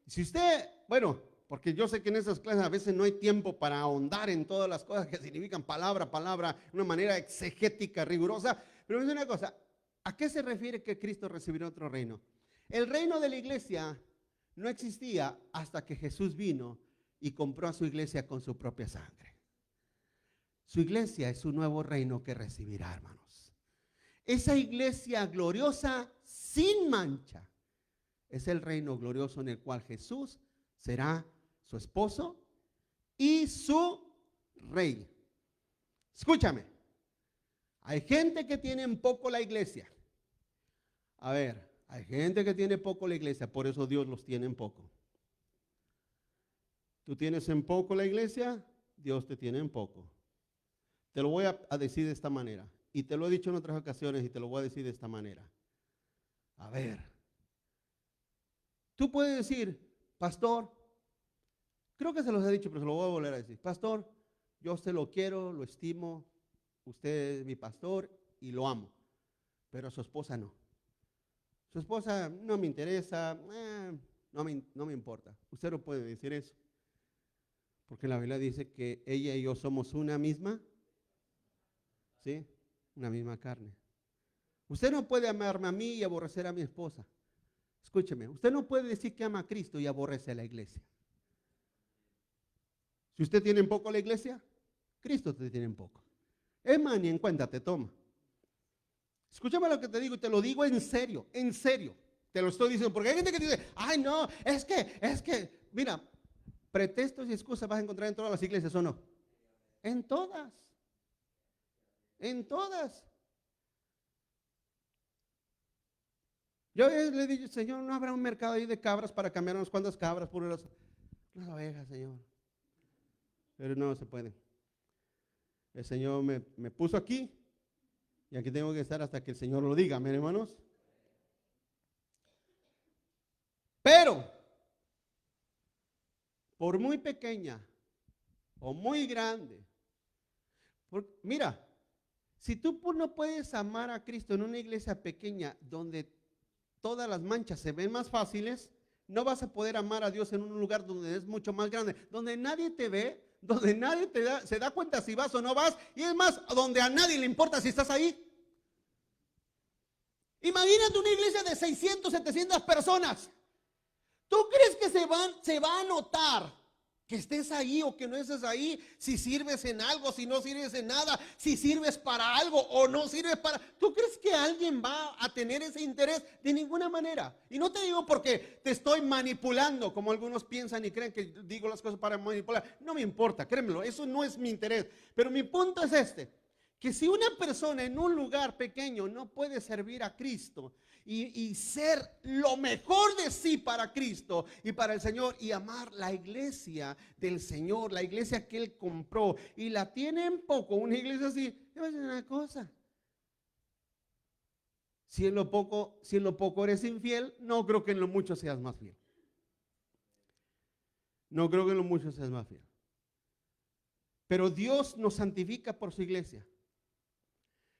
Si usted, bueno, porque yo sé que en esas clases a veces no hay tiempo para ahondar en todas las cosas que significan palabra, de una manera exegética, rigurosa, pero es una cosa. ¿A qué se refiere que Cristo recibirá otro reino? El reino de la iglesia no existía hasta que Jesús vino y compró a su iglesia con su propia sangre. Su iglesia es un nuevo reino que recibirá, hermanos. Esa iglesia gloriosa sin mancha es el reino glorioso en el cual Jesús será su esposo y su rey. Escúchame. Hay gente que tiene en poco la iglesia. A ver, hay gente que tiene poco la iglesia, por eso Dios los tiene en poco. Tú tienes en poco la iglesia, Dios te tiene en poco. Te lo voy a decir de esta manera, y te lo he dicho en otras ocasiones y te lo voy a decir de esta manera. A ver, tú puedes decir, pastor, creo que se los he dicho, pero se lo voy a volver a decir, pastor, Yo se lo quiero, lo estimo, usted es mi pastor y lo amo, pero a su esposa no. Su esposa no me interesa, no me importa. Usted no puede decir eso, porque la Biblia dice que ella y yo somos una misma, ¿sí? Una misma carne. Usted no puede amarme a mí y aborrecer a mi esposa. Escúcheme, usted no puede decir que ama a Cristo y aborrece a la iglesia. Si usted tiene en poco a la iglesia, Cristo te tiene en poco. Es más, ni en cuenta te toma. Escúchame lo que te digo y te lo digo en serio, te lo estoy diciendo, porque hay gente que dice, ay no, es que, mira, pretextos y excusas vas a encontrar en todas las iglesias, ¿o no? En todas. Yo le dije, Señor, ¿no habrá un mercado ahí de cabras para cambiar unas cuantas cabras por unas ovejas, Señor? Pero no se puede. El Señor me puso aquí y aquí tengo que estar hasta que el Señor lo diga, amén, hermanos. Pero, por muy pequeña o muy grande, mira, si tú no puedes amar a Cristo en una iglesia pequeña donde todas las manchas se ven más fáciles, no vas a poder amar a Dios en un lugar donde es mucho más grande, donde nadie te ve, donde nadie se da cuenta si vas o no vas, y es más, donde a nadie le importa si estás ahí. Imagínate una iglesia de 600, 700 personas. ¿Tú crees que se va a notar que estés ahí o que no estés ahí? Si sirves en algo, si no sirves en nada, si sirves para algo o no sirves para... ¿Tú crees que alguien va a tener ese interés? De ninguna manera. Y no te digo porque te estoy manipulando, como algunos piensan y creen que digo las cosas para manipular. No me importa, créemelo, eso no es mi interés. Pero mi punto es este, que si una persona en un lugar pequeño no puede servir a Cristo y ser lo mejor de sí para Cristo y para el Señor y amar la iglesia del Señor, la iglesia que Él compró y la tiene en poco, una iglesia así, te voy a decir una cosa. Si en lo poco eres infiel, no creo que en lo mucho seas más fiel. No creo que en lo mucho seas más fiel. Pero Dios nos santifica por su iglesia.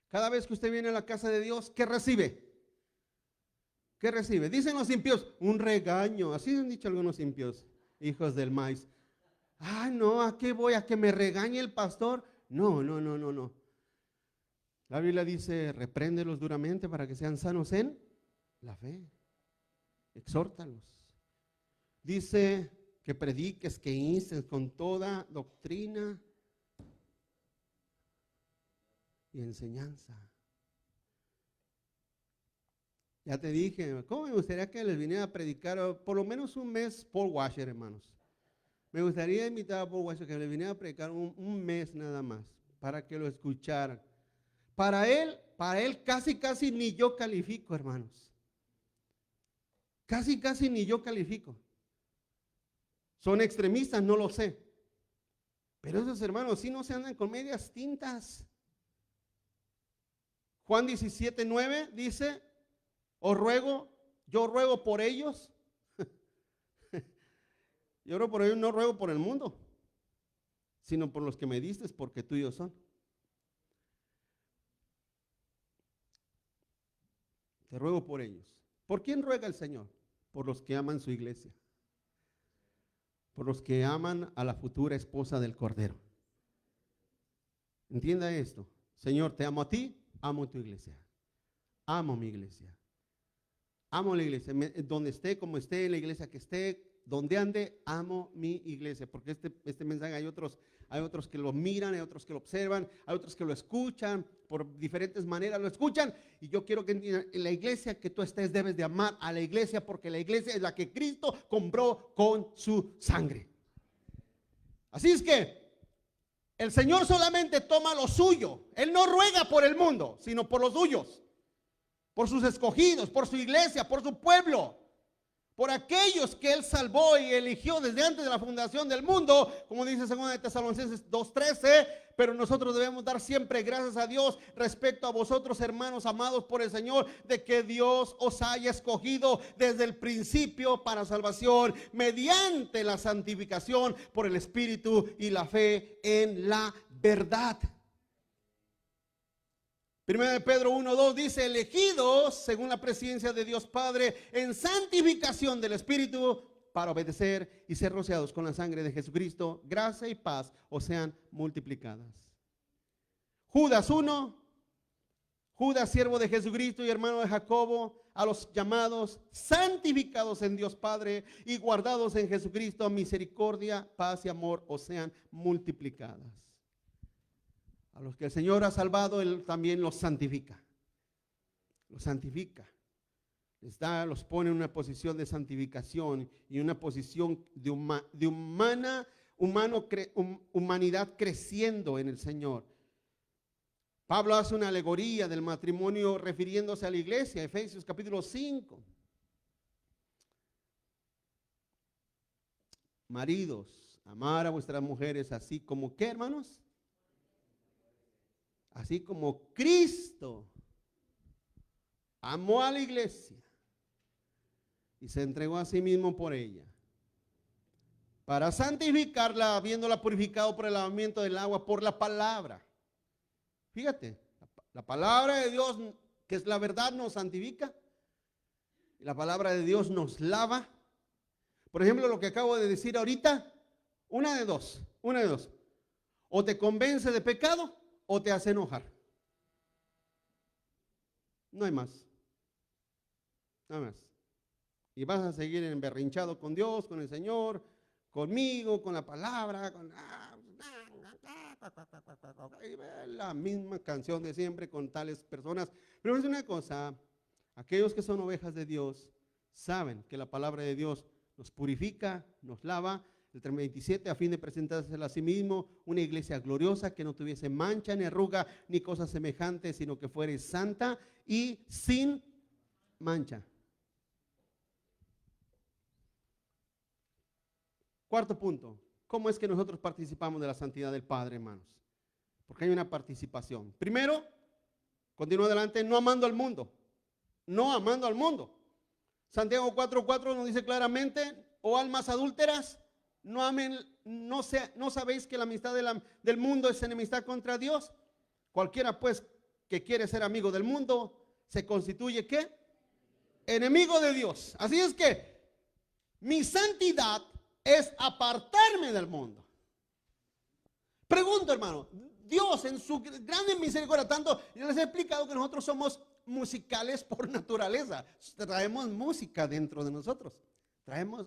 Cada vez que usted viene a la casa de Dios, ¿qué recibe? ¿Qué recibe? Dicen los impíos, un regaño. Así han dicho algunos impíos, hijos del maíz. Ah, no, ¿a qué voy? ¿A que me regañe el pastor? No. La Biblia dice, repréndelos duramente para que sean sanos en la fe. Exhórtalos. Dice que prediques, que instes con toda doctrina y enseñanza. Ya te dije, ¿cómo me gustaría que les viniera a predicar por lo menos un mes Paul Washer, hermanos? Me gustaría invitar a Paul Washer que les viniera a predicar un mes nada más, para que lo escucharan. Para él casi ni yo califico, hermanos. Casi ni yo califico. Son extremistas, no lo sé. Pero esos hermanos sí no se andan con medias tintas. Juan 17:9 dice, yo ruego por ellos. Yo ruego por ellos, no ruego por el mundo, sino por los que me diste, porque tuyos son. Te ruego por ellos. ¿Por quién ruega el Señor? Por los que aman su iglesia. Por los que aman a la futura esposa del Cordero. Entienda esto. Señor, te amo a ti, amo tu iglesia. Amo mi iglesia. Amo la iglesia. Donde esté, como esté, en la iglesia que esté, donde ande, amo mi iglesia. Porque este mensaje hay otros que lo miran, hay otros que lo observan, hay otros que lo escuchan, por diferentes maneras lo escuchan. Y yo quiero que en la iglesia que tú estés debes de amar a la iglesia, porque la iglesia es la que Cristo compró con su sangre. Así es que el Señor solamente toma lo suyo. Él no ruega por el mundo, sino por los suyos, por sus escogidos, por su iglesia, por su pueblo. por aquellos que Él salvó y eligió desde antes de la fundación del mundo, como dice 2 Tesalonicenses 2:13, pero nosotros debemos dar siempre gracias a Dios respecto a vosotros, hermanos amados por el Señor, de que Dios os haya escogido desde el principio para salvación, mediante la santificación por el Espíritu y la fe en la verdad. 1 de Pedro 1:2 dice: elegidos según la presencia de Dios Padre en santificación del Espíritu para obedecer y ser rociados con la sangre de Jesucristo, gracia y paz os sean multiplicadas. Judas 1, Judas, siervo de Jesucristo y hermano de Jacobo, a los llamados, santificados en Dios Padre y guardados en Jesucristo, misericordia, paz y amor os sean multiplicadas. A los que el Señor ha salvado, Él también los santifica. Los santifica. Los pone en una posición de santificación y una posición de humanidad creciendo en el Señor. Pablo hace una alegoría del matrimonio refiriéndose a la iglesia, Efesios capítulo 5. Maridos, amar a vuestras mujeres así como, ¿qué, hermanos? Así como Cristo amó a la iglesia y se entregó a sí mismo por ella, para santificarla, habiéndola purificado por el lavamiento del agua, por la palabra. Fíjate, la palabra de Dios, que es la verdad, nos santifica. Y la palabra de Dios nos lava. Por ejemplo, lo que acabo de decir ahorita, una de dos. O te convence de pecado o te hace enojar. No hay más. Nada más. Y vas a seguir emberrinchado con Dios, con el Señor, conmigo, con la palabra, con la misma canción de siempre con tales personas. Pero es una cosa, aquellos que son ovejas de Dios saben que la palabra de Dios nos purifica, nos lava. El 27, a fin de presentársela a sí mismo una iglesia gloriosa, que no tuviese mancha ni arruga ni cosa semejante, sino que fuere santa y sin mancha. Cuarto punto, ¿cómo es que nosotros participamos de la santidad del Padre, hermanos? Porque hay una participación. Primero, continúa adelante, no amando al mundo. No amando al mundo. Santiago 4:4 nos dice claramente: oh almas adúlteras, no amen, no sabéis que la amistad del mundo es enemistad contra Dios. Cualquiera pues que quiere ser amigo del mundo se constituye ¿qué? Enemigo de Dios. Así es que mi santidad es apartarme del mundo. Pregunto, hermano, Dios en su grande misericordia, tanto yo les he explicado que nosotros somos musicales por naturaleza, traemos música dentro de nosotros.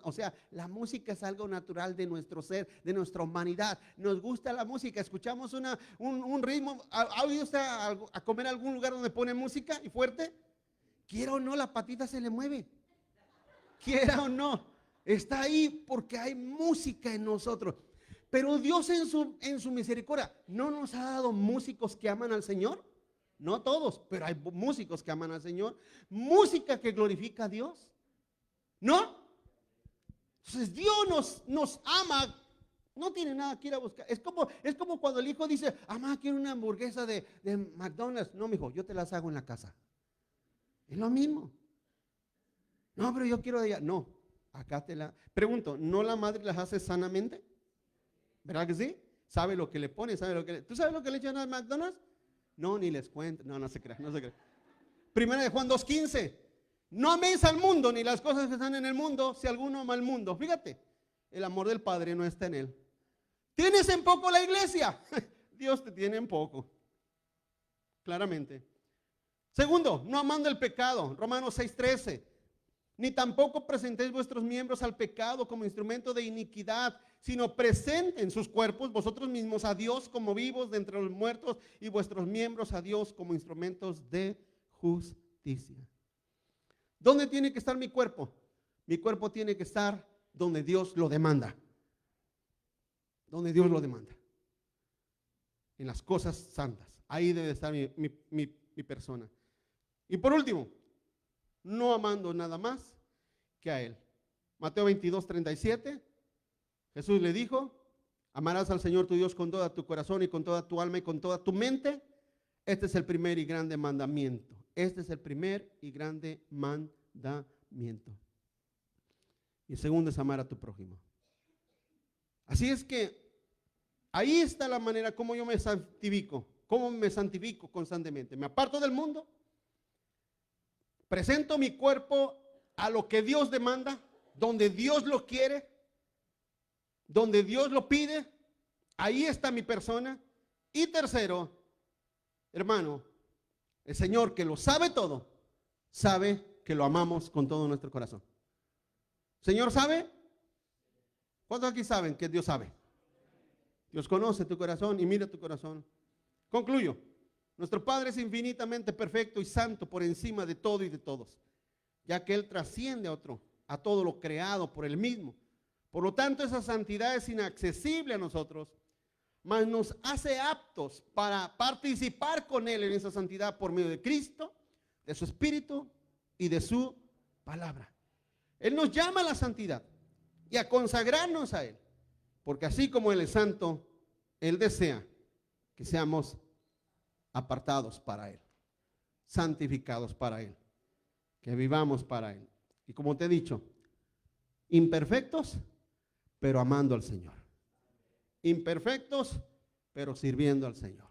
O sea, la música es algo natural de nuestro ser, de nuestra humanidad. Nos gusta la música, escuchamos un ritmo. ¿Ha oído usted a comer algún lugar donde pone música y fuerte? Quiera o no, la patita se le mueve. Quiera o no, está ahí porque hay música en nosotros. Pero Dios en su misericordia no nos ha dado músicos que aman al Señor. No todos, pero hay músicos que aman al Señor. Música que glorifica a Dios. ¿No? Entonces Dios nos ama, no tiene nada que ir a buscar. Es como cuando el hijo dice: mamá, quiero una hamburguesa de McDonald's. No, mijo, yo te las hago en la casa. Es lo mismo. No, pero yo quiero de ella. No, acá te la... Pregunto, ¿no la madre las hace sanamente? ¿Verdad que sí? ¿Sabe lo que le pone? ¿Tú sabes lo que le echan a McDonald's? No, ni les cuento. No se crea. Primera de Juan 2:15. No améis al mundo ni las cosas que están en el mundo. Si alguno ama al mundo, fíjate, el amor del Padre no está en él. ¿Tienes en poco la iglesia? Dios te tiene en poco, claramente. Segundo, no amando el pecado, Romanos 6:13. Ni tampoco presentéis vuestros miembros al pecado como instrumento de iniquidad, sino presenten sus cuerpos vosotros mismos a Dios como vivos de entre los muertos, y vuestros miembros a Dios como instrumentos de justicia. ¿Dónde tiene que estar mi cuerpo? Mi cuerpo tiene que estar donde Dios lo demanda. Donde Dios lo demanda. En las cosas santas. Ahí debe estar mi persona. Y por último, no amando nada más que a Él. Mateo 22:37. Jesús le dijo: amarás al Señor tu Dios con todo tu corazón y con toda tu alma y con toda tu mente. Este es el primer y grande mandamiento. Este es el primer y grande mandamiento. Y el segundo es amar a tu prójimo. Así es que ahí está la manera como yo me santifico. Cómo me santifico constantemente. Me aparto del mundo. Presento mi cuerpo a lo que Dios demanda, donde Dios lo quiere, donde Dios lo pide. Ahí está mi persona. Y tercero, hermano, el Señor, que lo sabe todo, sabe que lo amamos con todo nuestro corazón. ¿Señor sabe? ¿Cuántos aquí saben que Dios sabe? Dios conoce tu corazón y mira tu corazón. Concluyo. Nuestro Padre es infinitamente perfecto y santo por encima de todo y de todos, ya que Él trasciende a todo lo creado por Él mismo. Por lo tanto, esa santidad es inaccesible a nosotros, mas nos hace aptos para participar con Él en esa santidad por medio de Cristo, de su Espíritu y de su palabra. Él nos llama a la santidad y a consagrarnos a Él, porque así como Él es santo, Él desea que seamos apartados para Él, santificados para Él, que vivamos para Él. Y como te he dicho, imperfectos, pero amando al Señor. Imperfectos, pero sirviendo al Señor.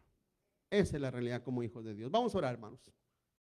Esa es la realidad como hijos de Dios. Vamos a orar, hermanos.